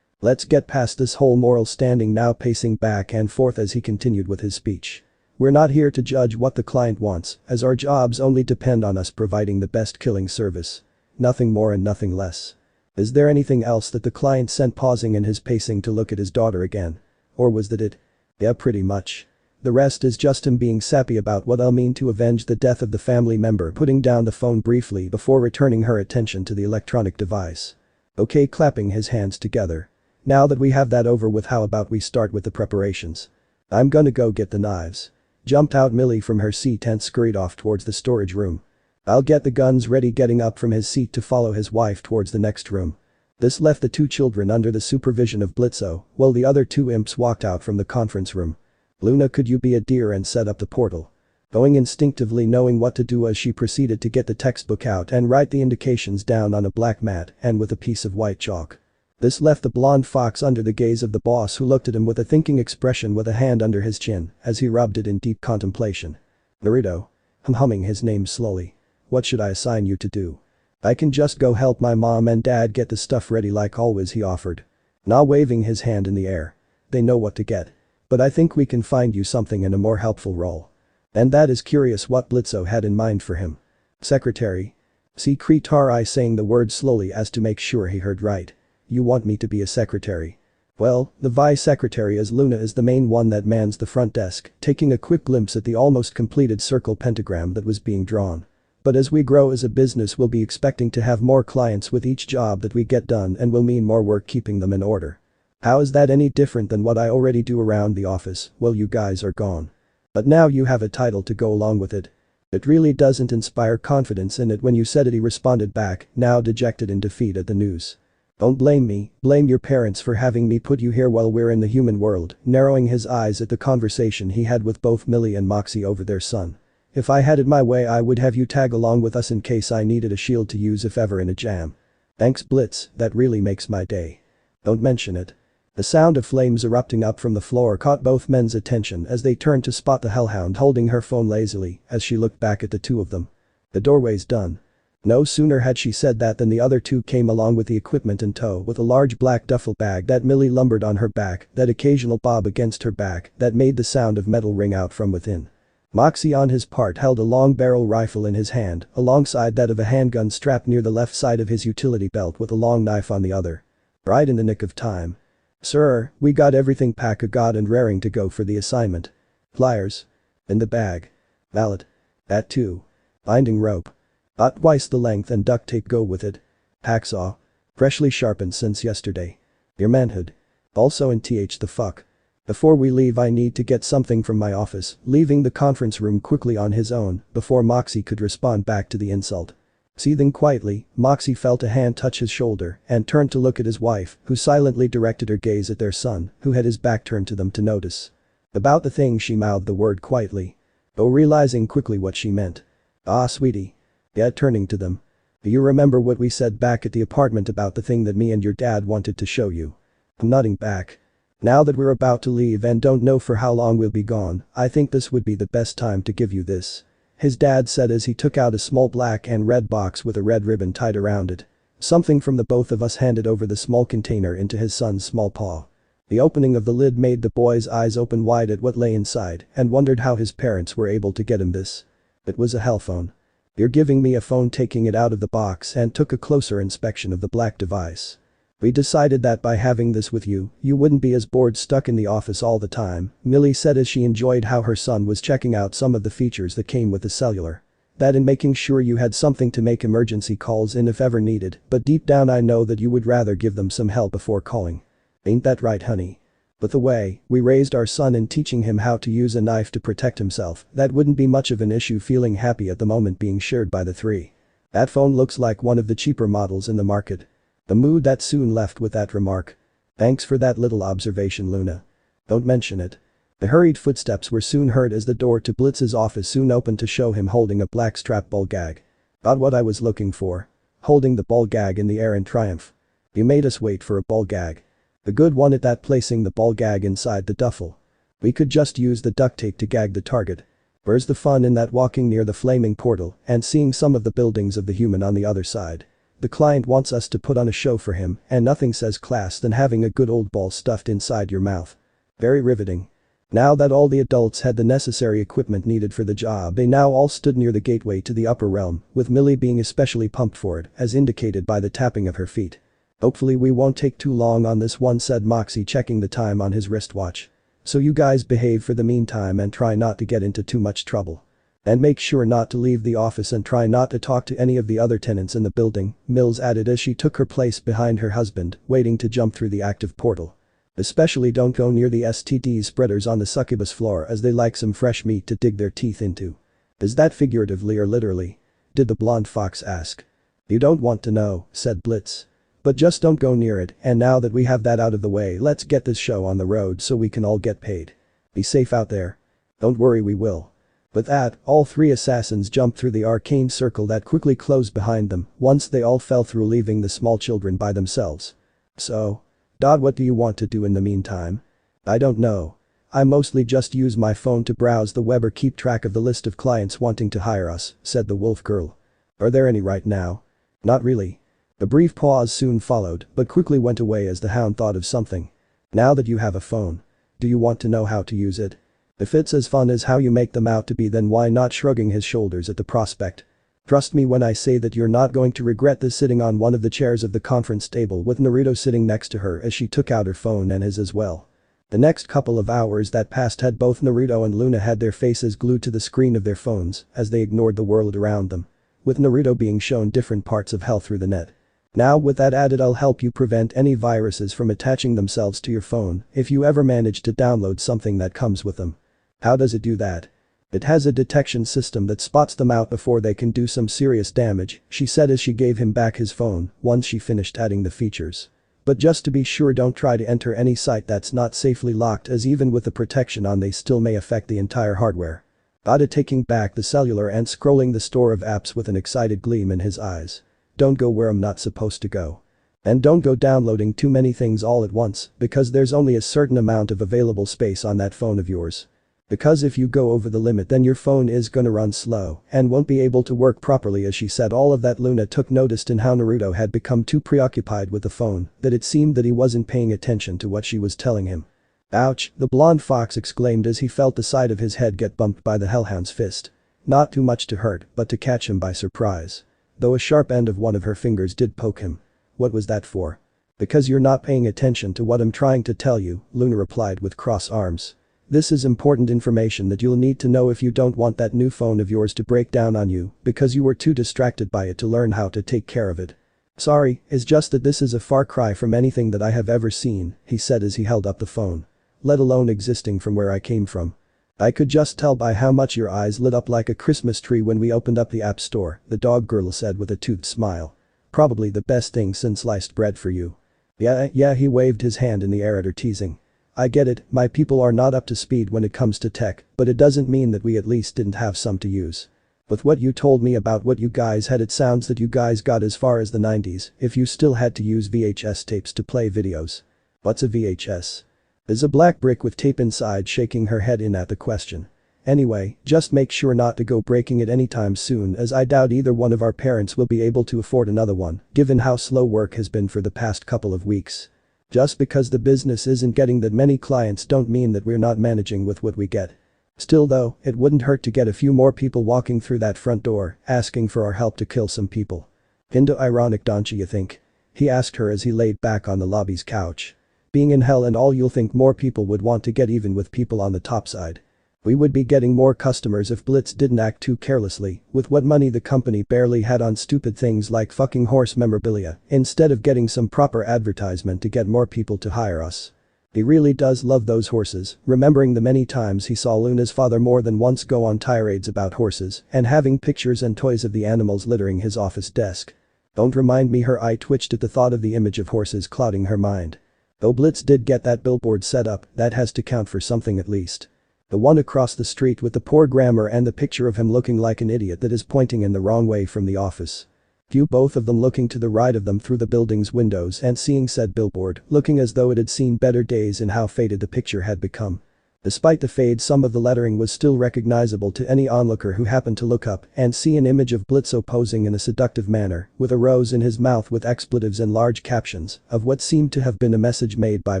Let's get past this whole moral standing now, pacing back and forth as he continued with his speech. We're not here to judge what the client wants, as our jobs only depend on us providing the best killing service. Nothing more and nothing less. Is there anything else that the client sent, pausing in his pacing to look at his daughter again? Or was that it? Yeah, pretty much. The rest is just him being sappy about what I'll mean to avenge the death of the family member, putting down the phone briefly before returning her attention to the electronic device. Okay, clapping his hands together. Now that we have that over with, how about we start with the preparations? I'm gonna go get the knives. Jumped out Millie from her seat and scurried off towards the storage room. I'll get the guns ready, getting up from his seat to follow his wife towards the next room. This left the two children under the supervision of Blitzo, while the other two imps walked out from the conference room. Loona, could you be a dear and set up the portal? Going instinctively, knowing what to do as she proceeded to get the textbook out and write the indications down on a black mat and with a piece of white chalk. This left the blonde fox under the gaze of the boss, who looked at him with a thinking expression with a hand under his chin as he rubbed it in deep contemplation. Naruto. Humming his name slowly. What should I assign you to do? I can just go help my mom and dad get the stuff ready like always, he offered. Not waving his hand in the air. They know what to get. But I think we can find you something in a more helpful role. And that is curious what Blitzo had in mind for him. Secretary. See Kreetari saying the word slowly as to make sure he heard right. You want me to be a secretary? Well, the vice secretary as Loona is the main one that mans the front desk, taking a quick glimpse at the almost completed circle pentagram that was being drawn. But as we grow as a business, we'll be expecting to have more clients with each job that we get done, and will mean more work keeping them in order. How is that any different than what I already do around the office? Well, you guys are gone. But now you have a title to go along with it. It really doesn't inspire confidence in it when you said it, he responded back, now dejected in defeat at the news. Don't blame me, blame your parents for having me put you here while we're in the human world, narrowing his eyes at the conversation he had with both Millie and Moxie over their son. If I had it my way, I would have you tag along with us in case I needed a shield to use if ever in a jam. Thanks Blitz, that really makes my day. Don't mention it. The sound of flames erupting up from the floor caught both men's attention as they turned to spot the hellhound holding her phone lazily as she looked back at the two of them. The doorway's done. No sooner had she said that than the other two came along with the equipment in tow, with a large black duffel bag that Millie lumbered on her back, that occasional bob against her back that made the sound of metal ring out from within. Moxie on his part held a long barrel rifle in his hand, alongside that of a handgun strapped near the left side of his utility belt with a long knife on the other. Right in the nick of time. Sir, we got everything pack a god and raring to go for the assignment. Pliers. In the bag. Mallet. That too. Binding rope. Hot twice the length and duct tape go with it. Hacksaw. Freshly sharpened since yesterday. Your manhood. Also in the fuck. Before we leave, I need to get something from my office, leaving the conference room quickly on his own before Moxie could respond back to the insult. Seething quietly, Moxie felt a hand touch his shoulder and turned to look at his wife, who silently directed her gaze at their son, who had his back turned to them to notice. About the thing, she mouthed the word quietly. Though realizing quickly what she meant. Ah, sweetie. Yeah, turning to them. Do you remember what we said back at the apartment about the thing that me and your dad wanted to show you? I'm nodding back. Now that we're about to leave and don't know for how long we'll be gone, I think this would be the best time to give you this. His dad said as he took out a small black and red box with a red ribbon tied around it. Something from the both of us handed over the small container into his son's small paw. The opening of the lid made the boy's eyes open wide at what lay inside and wondered how his parents were able to get him this. It was a hell phone. You're giving me a phone, taking it out of the box and took a closer inspection of the black device. We decided that by having this with you, you wouldn't be as bored stuck in the office all the time, Millie said as she enjoyed how her son was checking out some of the features that came with the cellular. That and making sure you had something to make emergency calls in if ever needed, but deep down I know that you would rather give them some help before calling. Ain't that right, honey? But the way we raised our son in teaching him how to use a knife to protect himself, that wouldn't be much of an issue, feeling happy at the moment being shared by the three. That phone looks like one of the cheaper models in the market. The mood that soon left with that remark. Thanks for that little observation, Loona. Don't mention it. The hurried footsteps were soon heard as the door to Blitz's office soon opened to show him holding a black strap ball gag. Got what I was looking for. Holding the ball gag in the air in triumph. You made us wait for a ball gag. The good one at that, placing the ball gag inside the duffel. We could just use the duct tape to gag the target. Where's the fun in that, walking near the flaming portal and seeing some of the buildings of the human on the other side? The client wants us to put on a show for him, and nothing says class than having a good old ball stuffed inside your mouth. Very riveting. Now that all the adults had the necessary equipment needed for the job, they now all stood near the gateway to the upper realm, with Millie being especially pumped for it, as indicated by the tapping of her feet. Hopefully we won't take too long on this one, said Moxie, checking the time on his wristwatch. So you guys behave for the meantime and try not to get into too much trouble. And make sure not to leave the office and try not to talk to any of the other tenants in the building, Mills added as she took her place behind her husband, waiting to jump through the active portal. Especially don't go near the STD spreaders on the succubus floor, as they like some fresh meat to dig their teeth into. Is that figuratively or literally? Did the blonde fox ask. You don't want to know, said Blitz. But just don't go near it, and now that we have that out of the way, let's get this show on the road so we can all get paid. Be safe out there. Don't worry, we will. With that, all three assassins jumped through the arcane circle that quickly closed behind them once they all fell through, leaving the small children by themselves. So? What do you want to do in the meantime? I don't know. I mostly just use my phone to browse the web or keep track of the list of clients wanting to hire us, said the wolf girl. Are there any right now? Not really. A brief pause soon followed, but quickly went away as the hound thought of something. Now that you have a phone, do you want to know how to use it? If it's as fun as how you make them out to be, then why not? Shrugging his shoulders at the prospect. Trust me when I say that you're not going to regret this. Sitting on one of the chairs of the conference table with Naruto sitting next to her as she took out her phone and his as well. The next couple of hours that passed had both Naruto and Loona had their faces glued to the screen of their phones as they ignored the world around them. With Naruto being shown different parts of hell through the net. Now with that added, I'll help you prevent any viruses from attaching themselves to your phone if you ever manage to download something that comes with them. How does it do that? It has a detection system that spots them out before they can do some serious damage, she said as she gave him back his phone once she finished adding the features. But just to be sure, don't try to enter any site that's not safely locked, as even with the protection on they still may affect the entire hardware. Ada taking back the cellular and scrolling the store of apps with an excited gleam in his eyes. Don't go where I'm not supposed to go. And don't go downloading too many things all at once, because there's only a certain amount of available space on that phone of yours. Because if you go over the limit, then your phone is gonna run slow and won't be able to work properly. As she said all of that, Loona took notice in how Naruto had become too preoccupied with the phone that it seemed that he wasn't paying attention to what she was telling him. Ouch, the blonde fox exclaimed as he felt the side of his head get bumped by the hellhound's fist. Not too much to hurt, but to catch him by surprise. Though a sharp end of one of her fingers did poke him. What was that for? Because you're not paying attention to what I'm trying to tell you, Loona replied with cross arms. This is important information that you'll need to know if you don't want that new phone of yours to break down on you because you were too distracted by it to learn how to take care of it. Sorry, it's just that this is a far cry from anything that I have ever seen, he said as he held up the phone. Let alone existing from where I came from. I could just tell by how much your eyes lit up like a Christmas tree when we opened up the app store, the dog girl said with a toothed smile. Probably the best thing since sliced bread for you. Yeah, he waved his hand in the air at her, teasing. I get it, my people are not up to speed when it comes to tech, but it doesn't mean that we at least didn't have some to use. With what you told me about what you guys had, it sounds that you guys got as far as the 90s if you still had to use VHS tapes to play videos. What's a VHS? Is a black brick with tape inside, shaking her head in at the question. Anyway, just make sure not to go breaking it anytime soon, as I doubt either one of our parents will be able to afford another one, given how slow work has been for the past couple of weeks. Just because the business isn't getting that many clients don't mean that we're not managing with what we get. Still though, it wouldn't hurt to get a few more people walking through that front door, asking for our help to kill some people. Kinda ironic, don't you think? He asked her as he laid back on the lobby's couch. Being in hell and all, you'll think more people would want to get even with people on the top side. We would be getting more customers if Blitz didn't act too carelessly with what money the company barely had on stupid things like fucking horse memorabilia instead of getting some proper advertisement to get more people to hire us. He really does love those horses, remembering the many times he saw Loona's father more than once go on tirades about horses and having pictures and toys of the animals littering his office desk. Don't remind me. Her eye twitched at the thought of the image of horses clouding her mind. Though Blitz did get that billboard set up, that has to count for something at least. The one across the street with the poor grammar and the picture of him looking like an idiot that is pointing in the wrong way from the office. Both of them looking to the right of them through the building's windows and seeing said billboard, looking as though it had seen better days in how faded the picture had become. Despite the fade, some of the lettering was still recognizable to any onlooker who happened to look up and see an image of Blitzo posing in a seductive manner, with a rose in his mouth with expletives and large captions of what seemed to have been a message made by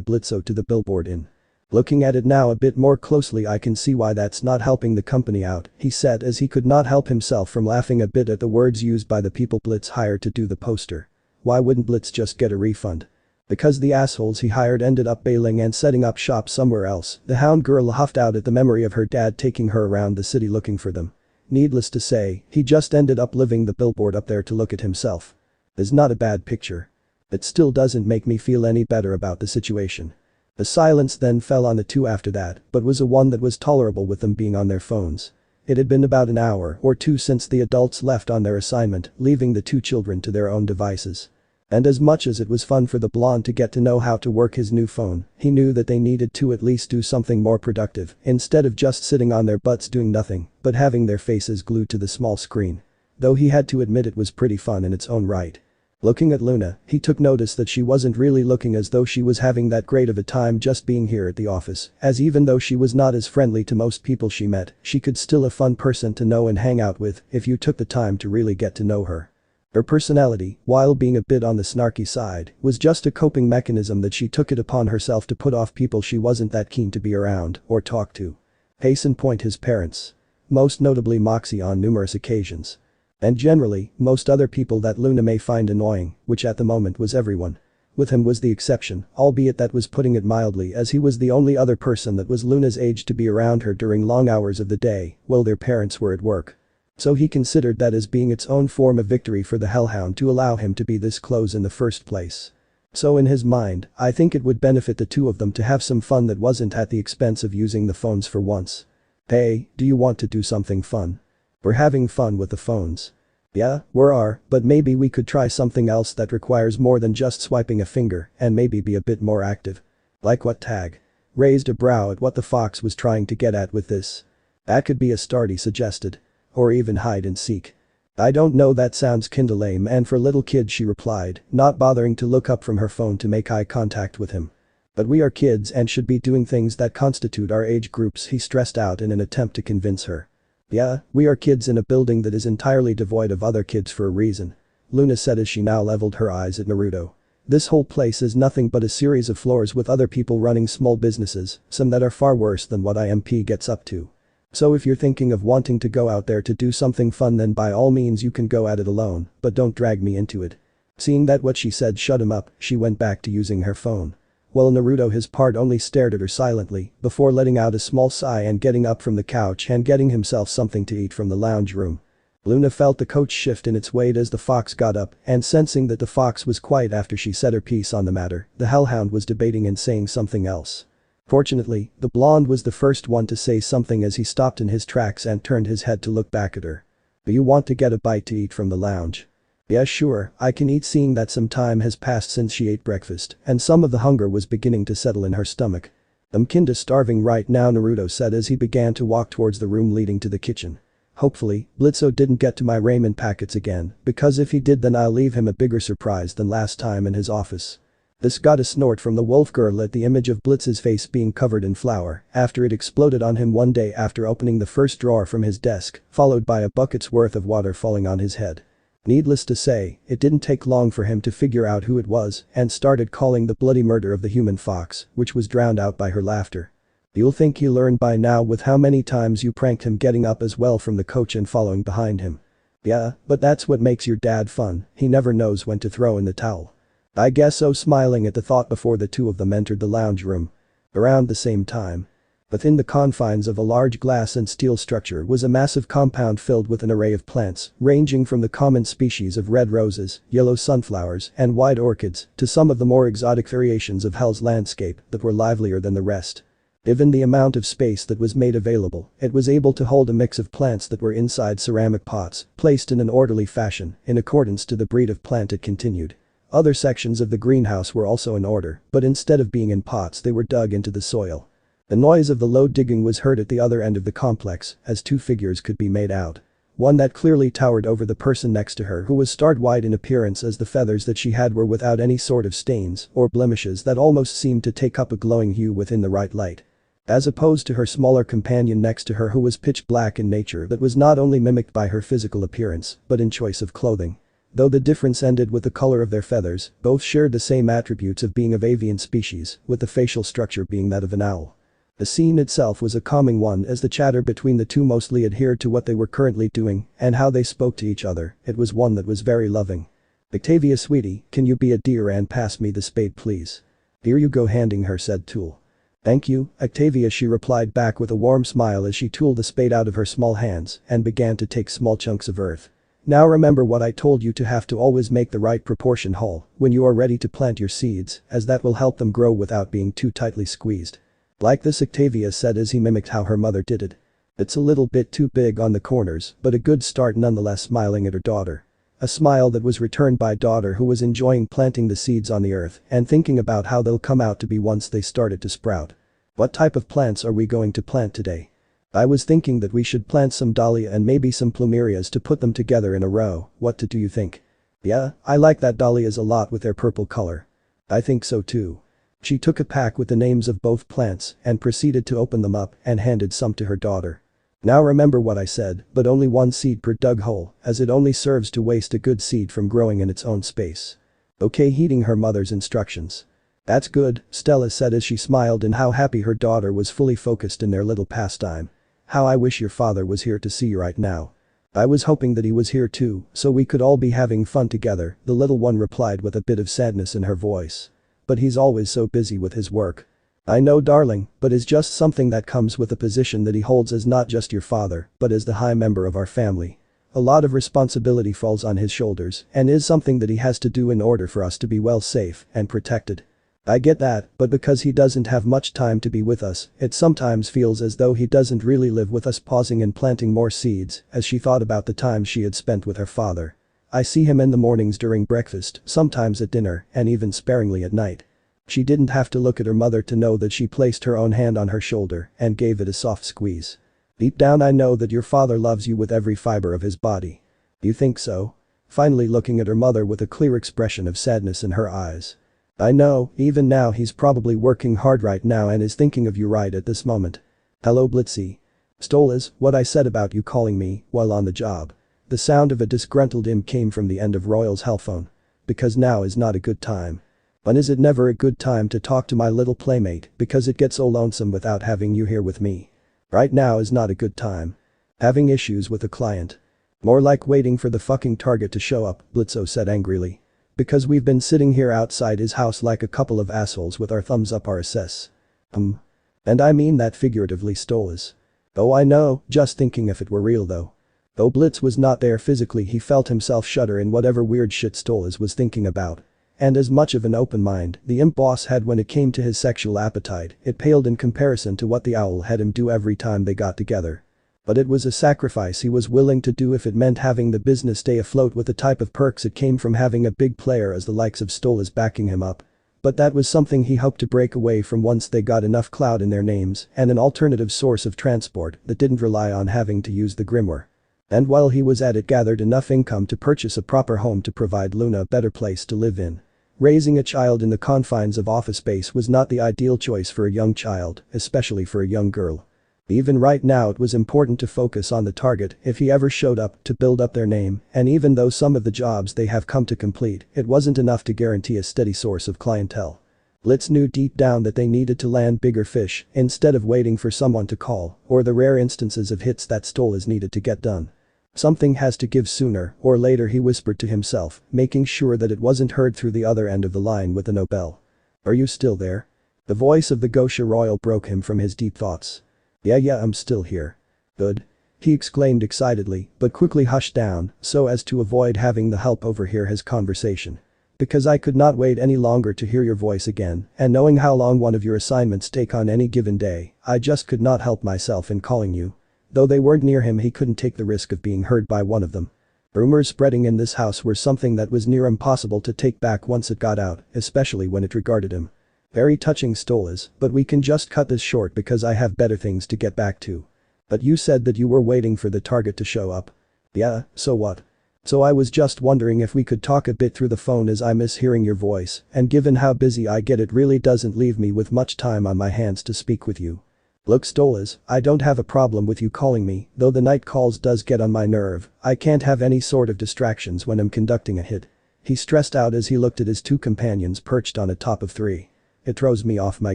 Blitzo to the billboard in. Looking at it now a bit more closely, I can see why that's not helping the company out, he said as he could not help himself from laughing a bit at the words used by the people Blitz hired to do the poster. Why wouldn't Blitz just get a refund? Because the assholes he hired ended up bailing and setting up shop somewhere else, the hound girl huffed out at the memory of her dad taking her around the city looking for them. Needless to say, he just ended up leaving the billboard up there to look at himself. It's not a bad picture. It still doesn't make me feel any better about the situation. A silence then fell on the two after that, but was a one that was tolerable with them being on their phones. It had been about an hour or two since the adults left on their assignment, leaving the two children to their own devices. And as much as it was fun for the blonde to get to know how to work his new phone, he knew that they needed to at least do something more productive instead of just sitting on their butts doing nothing but having their faces glued to the small screen. Though he had to admit it was pretty fun in its own right. Looking at Loona, he took notice that she wasn't really looking as though she was having that great of a time just being here at the office, as even though she was not as friendly to most people she met, she could still a fun person to know and hang out with if you took the time to really get to know her. Her personality, while being a bit on the snarky side, was just a coping mechanism that she took it upon herself to put off people she wasn't that keen to be around or talk to. Case in point, his parents. Most notably Moxie on numerous occasions. And generally, most other people that Loona may find annoying, which at the moment was everyone. With him was the exception, albeit that was putting it mildly, as he was the only other person that was Loona's age to be around her during long hours of the day while their parents were at work. So he considered that as being its own form of victory for the Hellhound to allow him to be this close in the first place. So in his mind, I think it would benefit the two of them to have some fun that wasn't at the expense of using the phones for once. Hey, do you want to do something fun? We're having fun with the phones. Yeah, but maybe we could try something else that requires more than just swiping a finger and maybe be a bit more active. Like what? Tag raised a brow at what the fox was trying to get at with this. That could be a start, he suggested. Or even hide and seek. I don't know, that sounds kinda lame and for little kids, she replied, not bothering to look up from her phone to make eye contact with him. But we are kids and should be doing things that constitute our age groups, he stressed out in an attempt to convince her. Yeah, we are kids in a building that is entirely devoid of other kids for a reason. Loona said as she now leveled her eyes at Naruto. This whole place is nothing but a series of floors with other people running small businesses, some that are far worse than what IMP gets up to. So if you're thinking of wanting to go out there to do something fun, then by all means you can go at it alone, but don't drag me into it. Seeing that what she said shut him up, she went back to using her phone. While Naruto his part only stared at her silently before letting out a small sigh and getting up from the couch and getting himself something to eat from the lounge room. Loona felt the coach shift in its weight as the fox got up, and sensing that the fox was quiet after she said her piece on the matter, the hellhound was debating and saying something else. Fortunately, the blonde was the first one to say something as he stopped in his tracks and turned his head to look back at her. Do you want to get a bite to eat from the lounge? Yeah, sure, I can eat, seeing that some time has passed since she ate breakfast and some of the hunger was beginning to settle in her stomach. I'm kinda starving right now, Naruto said as he began to walk towards the room leading to the kitchen. Hopefully, Blitzo didn't get to my ramen packets again, because if he did then I'll leave him a bigger surprise than last time in his office. This got a snort from the wolf girl at the image of Blitz's face being covered in flour after it exploded on him one day after opening the first drawer from his desk, followed by a bucket's worth of water falling on his head. Needless to say, it didn't take long for him to figure out who it was and started calling the bloody murder of the human fox, which was drowned out by her laughter. You'll think he learned by now with how many times you pranked him getting up as well from the coach and following behind him. Yeah, but that's what makes your dad fun, he never knows when to throw in the towel. I guess so, smiling at the thought before the two of them entered the lounge room. Around the same time. Within the confines of a large glass and steel structure was a massive compound filled with an array of plants, ranging from the common species of red roses, yellow sunflowers, and white orchids, to some of the more exotic variations of Hell's landscape that were livelier than the rest. Given the amount of space that was made available, it was able to hold a mix of plants that were inside ceramic pots, placed in an orderly fashion, in accordance to the breed of plant it continued. Other sections of the greenhouse were also in order, but instead of being in pots they were dug into the soil. The noise of the low digging was heard at the other end of the complex, as two figures could be made out. One that clearly towered over the person next to her, who was starred white in appearance as the feathers that she had were without any sort of stains or blemishes that almost seemed to take up a glowing hue within the right light. As opposed to her smaller companion next to her, who was pitch black in nature, that was not only mimicked by her physical appearance, but in choice of clothing. Though the difference ended with the color of their feathers, both shared the same attributes of being of avian species, with the facial structure being that of an owl. The scene itself was a calming one, as the chatter between the two mostly adhered to what they were currently doing and how they spoke to each other. It was one that was very loving. Octavia, sweetie, can you be a dear and pass me the spade please? Here you go, handing her said tool. Thank you, Octavia, she replied back with a warm smile as she tooled the spade out of her small hands and began to take small chunks of earth. Now remember what I told you, to have to always make the right proportion hole when you are ready to plant your seeds, as that will help them grow without being too tightly squeezed. Like this, Octavia said as he mimicked how her mother did it. It's a little bit too big on the corners, but a good start nonetheless, smiling at her daughter. A smile that was returned by daughter, who was enjoying planting the seeds on the earth and thinking about how they'll come out to be once they started to sprout. What type of plants are we going to plant today? I was thinking that we should plant some dahlia and maybe some plumerias to put them together in a row. What do you think? Yeah, I like that dahlias a lot with their purple color. I think so too. She took a pack with the names of both plants and proceeded to open them up and handed some to her daughter. Now remember what I said, but only one seed per dug hole, as it only serves to waste a good seed from growing in its own space. Okay, heeding her mother's instructions. That's good, Stella said as she smiled and how happy her daughter was fully focused in their little pastime. How I wish your father was here to see you right now. I was hoping that he was here too, so we could all be having fun together, the little one replied with a bit of sadness in her voice. But he's always so busy with his work. I know darling, but it's just something that comes with the position that he holds as not just your father, but as the high member of our family. A lot of responsibility falls on his shoulders and is something that he has to do in order for us to be well safe and protected. I get that, but because he doesn't have much time to be with us, it sometimes feels as though he doesn't really live with us. Pausing and planting more seeds as she thought about the time she had spent with her father. I see him in the mornings during breakfast, sometimes at dinner, and even sparingly at night. She didn't have to look at her mother to know that she placed her own hand on her shoulder and gave it a soft squeeze. Deep down I know that your father loves you with every fiber of his body. You think so? Finally looking at her mother with a clear expression of sadness in her eyes. I know, even now he's probably working hard right now and is thinking of you right at this moment. Hello Blitzy. Stolas, what I said about you calling me while on the job. The sound of a disgruntled came from the end of Royal's hellphone. Because now is not a good time. When is it never a good time to talk to my little playmate because it gets so lonesome without having you here with me. Right now is not a good time. Having issues with a client. More like waiting for the fucking target to show up, Blitzo said angrily. Because we've been sitting here outside his house like a couple of assholes with our thumbs up our ass. And I mean that figuratively, Stolas. Oh I know, just thinking if it were real though. Though Blitz was not there physically he felt himself shudder in whatever weird shit Stolas was thinking about. And as much of an open mind the imp boss had when it came to his sexual appetite, it paled in comparison to what the owl had him do every time they got together. But it was a sacrifice he was willing to do if it meant having the business stay afloat with the type of perks it came from having a big player as the likes of Stolas backing him up. But that was something he hoped to break away from once they got enough clout in their names and an alternative source of transport that didn't rely on having to use the Grimoire. And while he was at it gathered enough income to purchase a proper home to provide Loona a better place to live in. Raising a child in the confines of office space was not the ideal choice for a young child, especially for a young girl. Even right now it was important to focus on the target if he ever showed up to build up their name, and even though some of the jobs they have come to complete, it wasn't enough to guarantee a steady source of clientele. Blitz knew deep down that they needed to land bigger fish instead of waiting for someone to call or the rare instances of hits that Stolas needed to get done. Something has to give sooner or later, he whispered to himself, making sure that it wasn't heard through the other end of the line with the no bell. Are you still there? The voice of the Gosha Royal broke him from his deep thoughts. Yeah, I'm still here. Good. He exclaimed excitedly, but quickly hushed down so as to avoid having the help overhear his conversation. Because I could not wait any longer to hear your voice again, and knowing how long one of your assignments take on any given day, I just could not help myself in calling you. Though they weren't near him he couldn't take the risk of being heard by one of them. Rumors spreading in this house were something that was near impossible to take back once it got out, especially when it regarded him. Very touching, Stolas, but we can just cut this short because I have better things to get back to. But you said that you were waiting for the target to show up. Yeah, so what? So I was just wondering if we could talk a bit through the phone as I miss hearing your voice, and given how busy I get it really doesn't leave me with much time on my hands to speak with you. Look Stolas, I don't have a problem with you calling me, though the night calls does get on my nerve. I can't have any sort of distractions when I'm conducting a hit. He stressed out as he looked at his two companions perched on a top of three. It throws me off my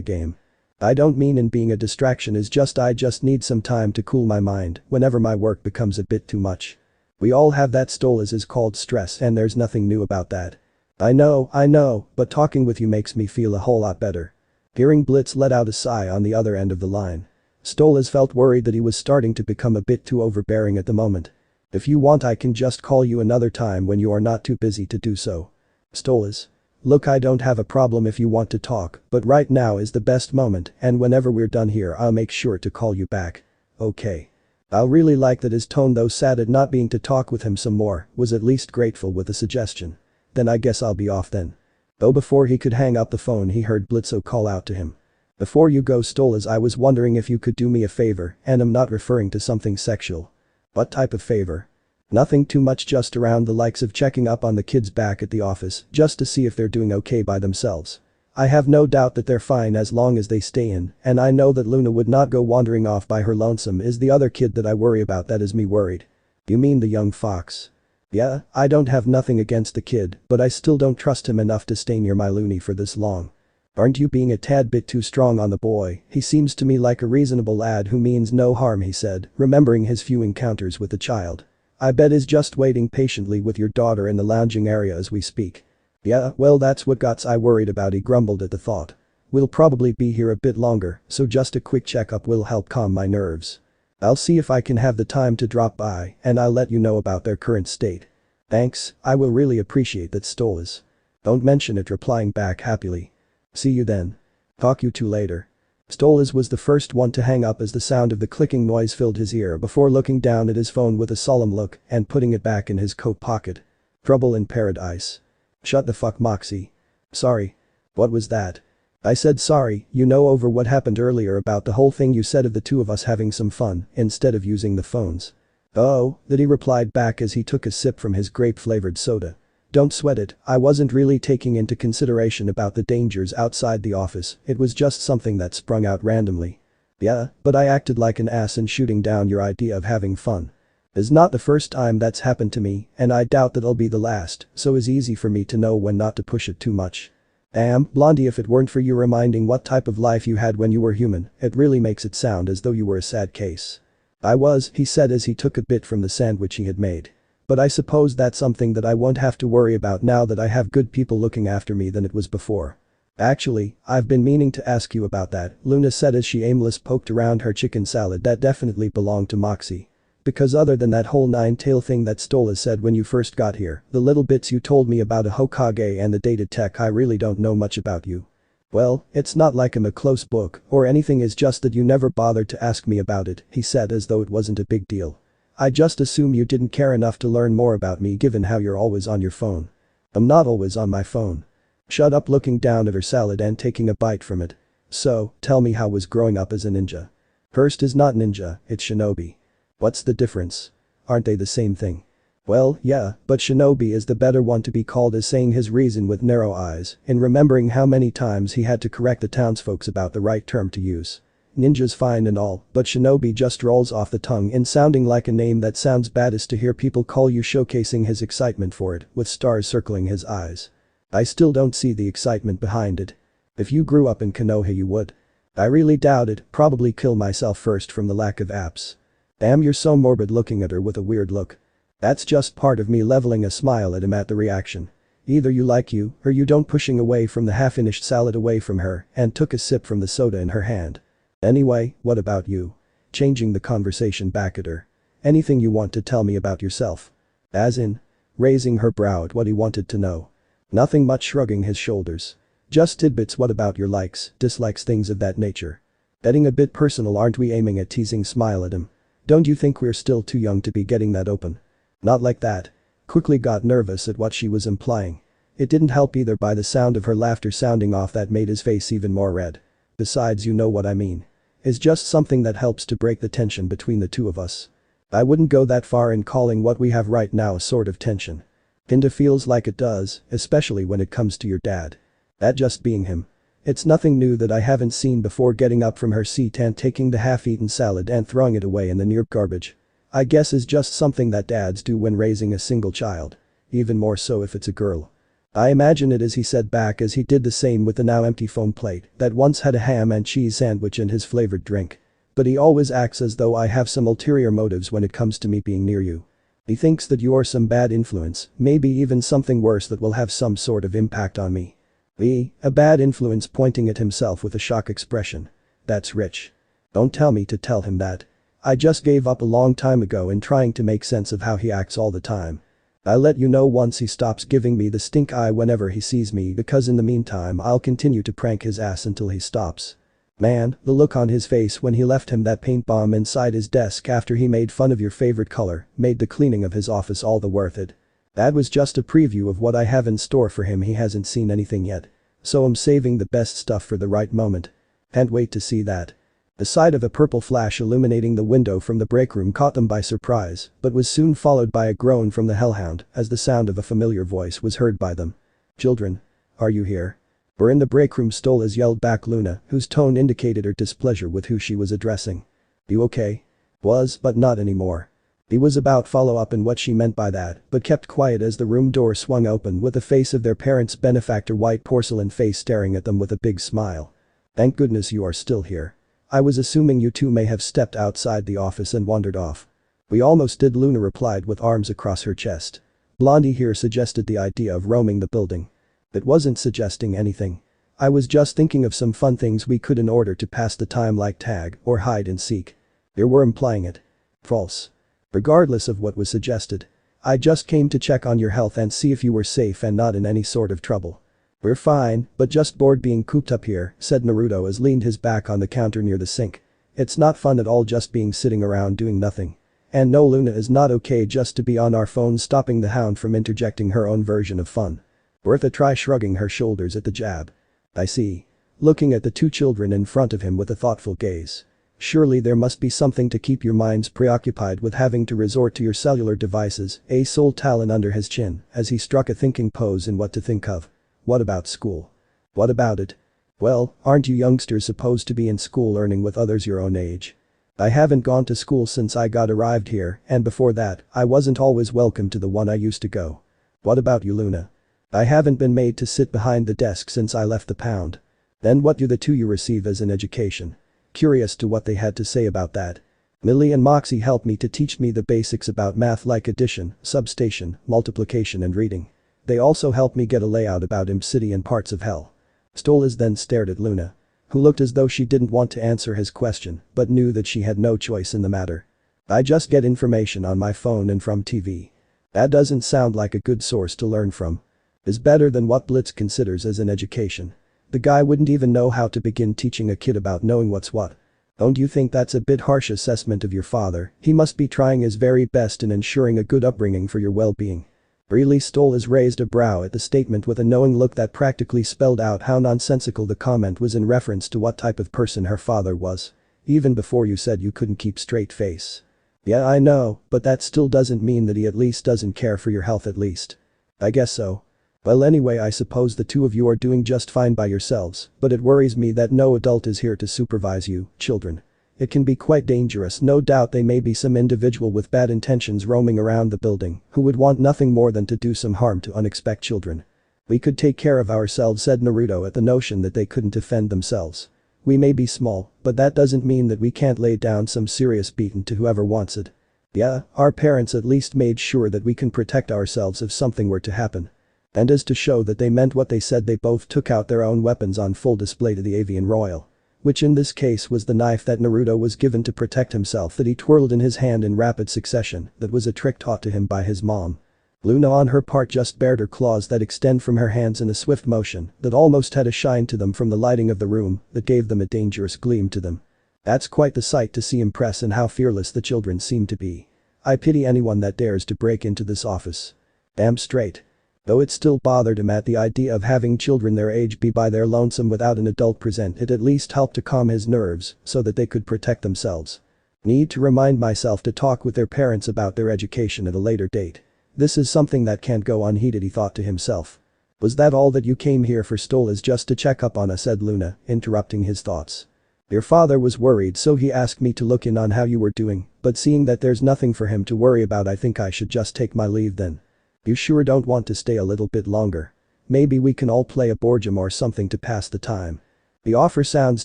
game. I don't mean in being a distraction, is just I just need some time to cool my mind whenever my work becomes a bit too much. We all have that, Stolas, is called stress, and there's nothing new about that. I know, but talking with you makes me feel a whole lot better. Hearing Blitz let out a sigh on the other end of the line. Stolas felt worried that he was starting to become a bit too overbearing at the moment. If you want I can just call you another time when you are not too busy to do so. Stolas. Look, I don't have a problem if you want to talk, but right now is the best moment, and whenever we're done here I'll make sure to call you back. Okay. I'll really like that. His tone, though sad at not being to talk with him some more, was at least grateful with the suggestion. Then I guess I'll be off then. Though before he could hang up the phone he heard Blitzo call out to him. Before you go, Stolas, I was wondering if you could do me a favor, and I'm not referring to something sexual. What type of favor? Nothing too much, just around the likes of checking up on the kids back at the office just to see if they're doing okay by themselves. I have no doubt that they're fine as long as they stay in, and I know that Loona would not go wandering off by her lonesome. Is the other kid that I worry about that is me worried. You mean the young fox? Yeah, I don't have nothing against the kid, but I still don't trust him enough to stay near my loony for this long. Aren't you being a tad bit too strong on the boy? He seems to me like a reasonable lad who means no harm, he said, remembering his few encounters with the child. I bet he's just waiting patiently with your daughter in the lounging area as we speak. Yeah, well that's what got I worried about, he grumbled at the thought. We'll probably be here a bit longer, so just a quick checkup will help calm my nerves. I'll see if I can have the time to drop by and I'll let you know about their current state. Thanks, I will really appreciate that, Stolas. Don't mention it, replying back happily. See you then. Talk you two later. Stolas was the first one to hang up as the sound of the clicking noise filled his ear before looking down at his phone with a solemn look and putting it back in his coat pocket. Trouble in paradise. Shut the fuck, Moxie. Sorry. What was that? I said sorry, over what happened earlier about the whole thing you said of the two of us having some fun instead of using the phones. Oh, that, he replied back as he took a sip from his grape-flavored soda. Don't sweat it, I wasn't really taking into consideration about the dangers outside the office, it was just something that sprung out randomly. Yeah, but I acted like an ass in shooting down your idea of having fun. It's not the first time that's happened to me, and I doubt that'll be the last, so it's easy for me to know when not to push it too much. Damn, Blondie, if it weren't for you reminding what type of life you had when you were human, it really makes it sound as though you were a sad case. I was, he said as he took a bit from the sandwich he had made. But I suppose that's something that I won't have to worry about now that I have good people looking after me than it was before. Actually, I've been meaning to ask you about that, Loona said as she aimlessly poked around her chicken salad that definitely belonged to Moxie. Because other than that whole nine-tail thing that Stolas said when you first got here, the little bits you told me about a Hokage and the dated tech, I really don't know much about you. Well, it's not like I'm a close book or anything, it's just that you never bothered to ask me about it, he said as though it wasn't a big deal. I just assume you didn't care enough to learn more about me given how you're always on your phone. I'm not always on my phone. Shut up, looking down at her salad and taking a bite from it. So, tell me, how was growing up as a ninja? First is not ninja, it's shinobi. What's the difference? Aren't they the same thing? Well, yeah, but shinobi is the better one to be called, as saying his reason with narrow eyes, in remembering how many times he had to correct the townsfolks about the right term to use. Ninja's fine and all, but shinobi just rolls off the tongue in sounding like a name that sounds baddest to hear people call you, showcasing his excitement for it, with stars circling his eyes. I still don't see the excitement behind it. If you grew up in Konoha you would. I really doubt it, probably kill myself first from the lack of apps. Damn, you're so morbid, looking at her with a weird look. That's just part of me leveling a smile at him at the reaction. Either you like you, or you don't, pushing away from the half-finished salad away from her and took a sip from the soda in her hand. Anyway, what about you? Changing the conversation back at her. Anything you want to tell me about yourself? As in? Raising her brow at what he wanted to know. Nothing much, shrugging his shoulders. Just tidbits. What about your likes, dislikes, things of that nature? Getting a bit personal, aren't we? Aiming a teasing smile at him. Don't you think we're still too young to be getting that open? Not like that. Quickly got nervous at what she was implying. It didn't help either by the sound of her laughter sounding off that made his face even more red. Besides, you know what I mean. It's just something that helps to break the tension between the two of us. I wouldn't go that far in calling what we have right now a sort of tension. Kinda feels like it does, especially when it comes to your dad. That just being him. It's nothing new that I haven't seen before, getting up from her seat and taking the half-eaten salad and throwing it away in the near garbage. I guess is just something that dads do when raising a single child. Even more so if it's a girl. I imagine it is, he said back as he did the same with the now empty foam plate that once had a ham and cheese sandwich and his flavored drink. But he always acts as though I have some ulterior motives when it comes to me being near you. He thinks that you're some bad influence, maybe even something worse that will have some sort of impact on me. A bad influence, pointing at himself with a shock expression. That's rich. Don't tell me to tell him that. I just gave up a long time ago in trying to make sense of how he acts all the time. I'll let you know once he stops giving me the stink eye whenever he sees me, because in the meantime I'll continue to prank his ass until he stops. Man, the look on his face when he left him that paint bomb inside his desk after he made fun of your favorite color made the cleaning of his office all the worth it. That was just a preview of what I have in store for him. He hasn't seen anything yet. So I'm saving the best stuff for the right moment. Can't wait to see that. The sight of a purple flash illuminating the window from the break room caught them by surprise, but was soon followed by a groan from the hellhound as the sound of a familiar voice was heard by them. Children. Are you here? We're in the break room, Stolas yelled back Loona, whose tone indicated her displeasure with who she was addressing. You okay? Was, but not anymore. He was about follow up and what she meant by that, but kept quiet as the room door swung open with the face of their parents' benefactor, white porcelain face, staring at them with a big smile. Thank goodness you are still here. I was assuming you two may have stepped outside the office and wandered off. We almost did, Loona replied with arms across her chest. Blondie here suggested the idea of roaming the building. It wasn't suggesting anything. I was just thinking of some fun things we could in order to pass the time, like tag or hide and seek. You were implying it. False. Regardless of what was suggested. I just came to check on your health and see if you were safe and not in any sort of trouble. We're fine, but just bored being cooped up here, said Naruto as leaned his back on the counter near the sink. It's not fun at all just being sitting around doing nothing. And no, Loona is not okay just to be on our phones, stopping the hound from interjecting her own version of fun. Worth a try, shrugging her shoulders at the jab. I see. Looking at the two children in front of him with a thoughtful gaze. Surely there must be something to keep your minds preoccupied with having to resort to your cellular devices, a sole talon under his chin as he struck a thinking pose in what to think of. What about school? What about it? Well, aren't you youngsters supposed to be in school learning with others your own age? I haven't gone to school since I got arrived here, and before that, I wasn't always welcome to the one I used to go. What about you, Loona? I haven't been made to sit behind the desk since I left the pound. Then what do the two you receive as an education? Curious to what they had to say about that. Millie and Moxie helped me to teach me the basics about math like addition, subtraction, multiplication and reading. They also helped me get a layout about Imp City and parts of Hell. Stolas then stared at Loona, who looked as though she didn't want to answer his question but knew that she had no choice in the matter. I just get information on my phone and from TV. That doesn't sound like a good source to learn from. Is better than what Blitz considers as an education. The guy wouldn't even know how to begin teaching a kid about knowing what's what. Don't you think that's a bit harsh assessment of your father? He must be trying his very best in ensuring a good upbringing for your well-being. Really? Stolas raised a brow at the statement with a knowing look that practically spelled out how nonsensical the comment was in reference to what type of person her father was. Even before you said you couldn't keep straight face. Yeah, I know, but that still doesn't mean that he at least doesn't care for your health at least. I guess so. Well, anyway, I suppose the two of you are doing just fine by yourselves, but it worries me that no adult is here to supervise you, children. It can be quite dangerous. No doubt there may be some individual with bad intentions roaming around the building who would want nothing more than to do some harm to unexpected children. We could take care of ourselves, said Naruto at the notion that they couldn't defend themselves. We may be small, but that doesn't mean that we can't lay down some serious beating to whoever wants it. Yeah, our parents at least made sure that we can protect ourselves if something were to happen. And as to show that they meant what they said, they both took out their own weapons on full display to the avian royal. Which in this case was the knife that Naruto was given to protect himself that he twirled in his hand in rapid succession. That was a trick taught to him by his mom. Loona on her part just bared her claws that extend from her hands in a swift motion that almost had a shine to them from the lighting of the room that gave them a dangerous gleam to them. That's quite the sight to see, impress in how fearless the children seem to be. I pity anyone that dares to break into this office. Damn straight. Though it still bothered him at the idea of having children their age be by their lonesome without an adult present, it at least helped to calm his nerves so that they could protect themselves. Need to remind myself to talk with their parents about their education at a later date. This is something that can't go unheeded, he thought to himself. Was that all that you came here for, Stolas? Just to check up on us, said Loona, interrupting his thoughts. Your father was worried, so he asked me to look in on how you were doing, but seeing that there's nothing for him to worry about, I think I should just take my leave then. You sure don't want to stay a little bit longer? Maybe we can all play a board game or something to pass the time. The offer sounds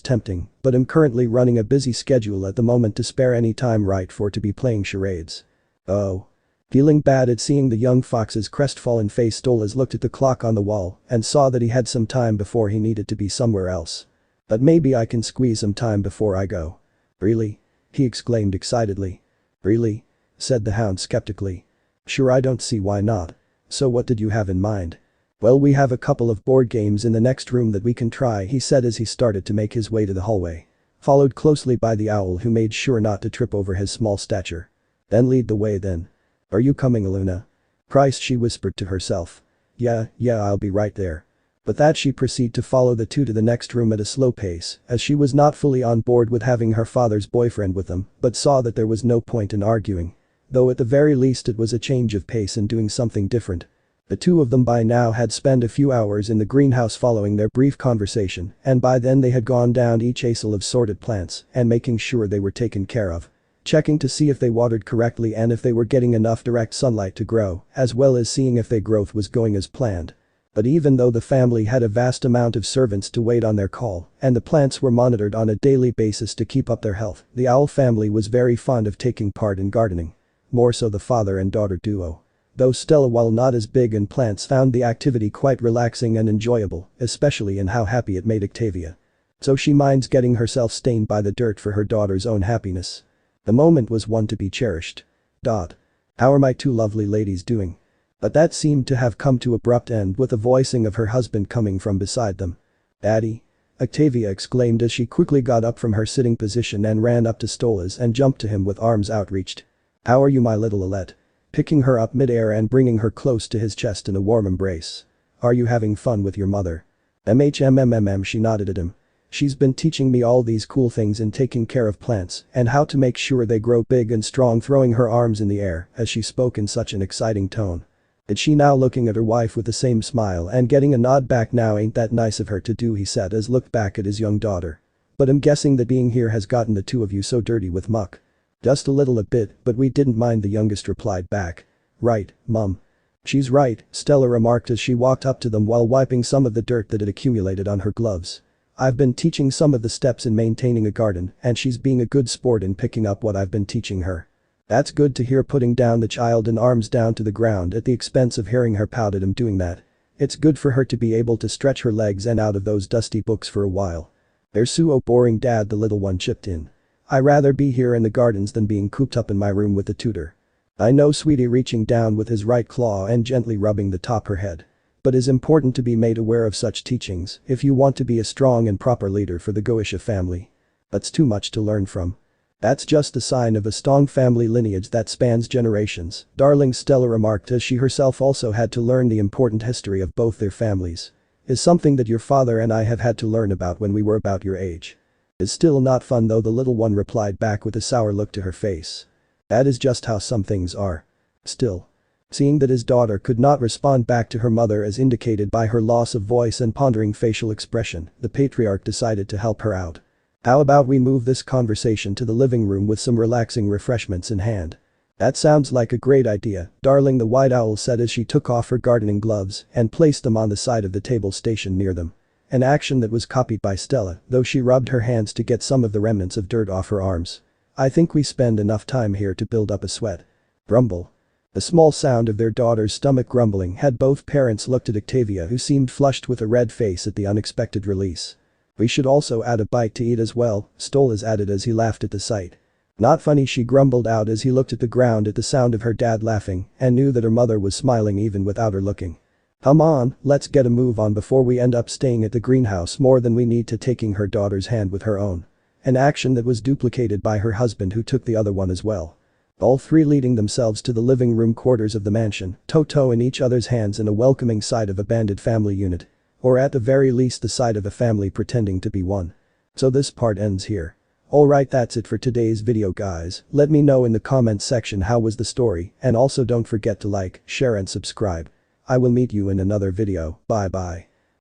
tempting, but I'm currently running a busy schedule at the moment to spare any time right for to be playing charades. Oh. Feeling bad at seeing the young fox's crestfallen face, Stolas looked at the clock on the wall and saw that he had some time before he needed to be somewhere else. But maybe I can squeeze some time before I go. Really? He exclaimed excitedly. Really? Said the hound skeptically. Sure, I don't see why not. So what did you have in mind? Well, we have a couple of board games in the next room that we can try, he said as he started to make his way to the hallway. Followed closely by the owl, who made sure not to trip over his small stature. Then lead the way then. Are you coming, Loona? Christ, she whispered to herself. Yeah, I'll be right there. But that she proceeded to follow the two to the next room at a slow pace as she was not fully on board with having her father's boyfriend with them but saw that there was no point in arguing. Though at the very least it was a change of pace and doing something different. The two of them by now had spent a few hours in the greenhouse following their brief conversation, and by then they had gone down each acre of sorted plants and making sure they were taken care of. Checking to see if they watered correctly and if they were getting enough direct sunlight to grow, as well as seeing if their growth was going as planned. But even though the family had a vast amount of servants to wait on their call, and the plants were monitored on a daily basis to keep up their health, the owl family was very fond of taking part in gardening. More so the father and daughter duo. Though Stella, while not as big in plants, found the activity quite relaxing and enjoyable, especially in how happy it made Octavia. So she minds getting herself stained by the dirt for her daughter's own happiness. The moment was one to be cherished. How are my two lovely ladies doing? But that seemed to have come to abrupt end with the voicing of her husband coming from beside them. Daddy? Octavia exclaimed as she quickly got up from her sitting position and ran up to Stella's and jumped to him with arms outreached. How are you, my little Alette? Picking her up mid-air and bringing her close to his chest in a warm embrace. Are you having fun with your mother? She nodded at him. She's been teaching me all these cool things in taking care of plants and how to make sure they grow big and strong, throwing her arms in the air as she spoke in such an exciting tone. Is she now looking at her wife with the same smile and getting a nod back? Now ain't that nice of her to do, he said as looked back at his young daughter. But I'm guessing that being here has gotten the two of you so dirty with muck. Just a little a bit, but we didn't mind, the youngest replied back. Right, Mum. She's right, Stella remarked as she walked up to them while wiping some of the dirt that had accumulated on her gloves. I've been teaching some of the steps in maintaining a garden, and she's being a good sport in picking up what I've been teaching her. That's good to hear, putting down the child and arms down to the ground at the expense of hearing her pout at him doing that. It's good for her to be able to stretch her legs and out of those dusty books for a while. There's so boring, Dad, the little one chipped in. I'd rather be here in the gardens than being cooped up in my room with the tutor. I know, sweetie, reaching down with his right claw and gently rubbing the top of her head. But it's important to be made aware of such teachings if you want to be a strong and proper leader for the Goisha family. That's too much to learn from. That's just a sign of a strong family lineage that spans generations, darling, Stella remarked as she herself also had to learn the important history of both their families. Is something that your father and I have had to learn about when we were about your age. Is still not fun though, the little one replied back with a sour look to her face. That is just how some things are. Still. Seeing that his daughter could not respond back to her mother as indicated by her loss of voice and pondering facial expression, the patriarch decided to help her out. How about we move this conversation to the living room with some relaxing refreshments in hand? That sounds like a great idea, darling, the white owl said as she took off her gardening gloves and placed them on the side of the table stationed near them. An action that was copied by Stella, though she rubbed her hands to get some of the remnants of dirt off her arms. I think we spend enough time here to build up a sweat. Grumble. The small sound of their daughter's stomach grumbling had both parents looked at Octavia, who seemed flushed with a red face at the unexpected release. We should also add a bite to eat as well, Stolas added as he laughed at the sight. Not funny, she grumbled out as he looked at the ground at the sound of her dad laughing and knew that her mother was smiling even without her looking. Come on, let's get a move on before we end up staying at the greenhouse more than we need to, taking her daughter's hand with her own. An action that was duplicated by her husband, who took the other one as well. All three leading themselves to the living room quarters of the mansion, toe in each other's hands in a welcoming sight of a banded family unit. Or at the very least the sight of a family pretending to be one. So this part ends here. Alright, that's it for today's video, guys. Let me know in the comments section how was the story, and also don't forget to like, share and subscribe. I will meet you in another video. Bye bye.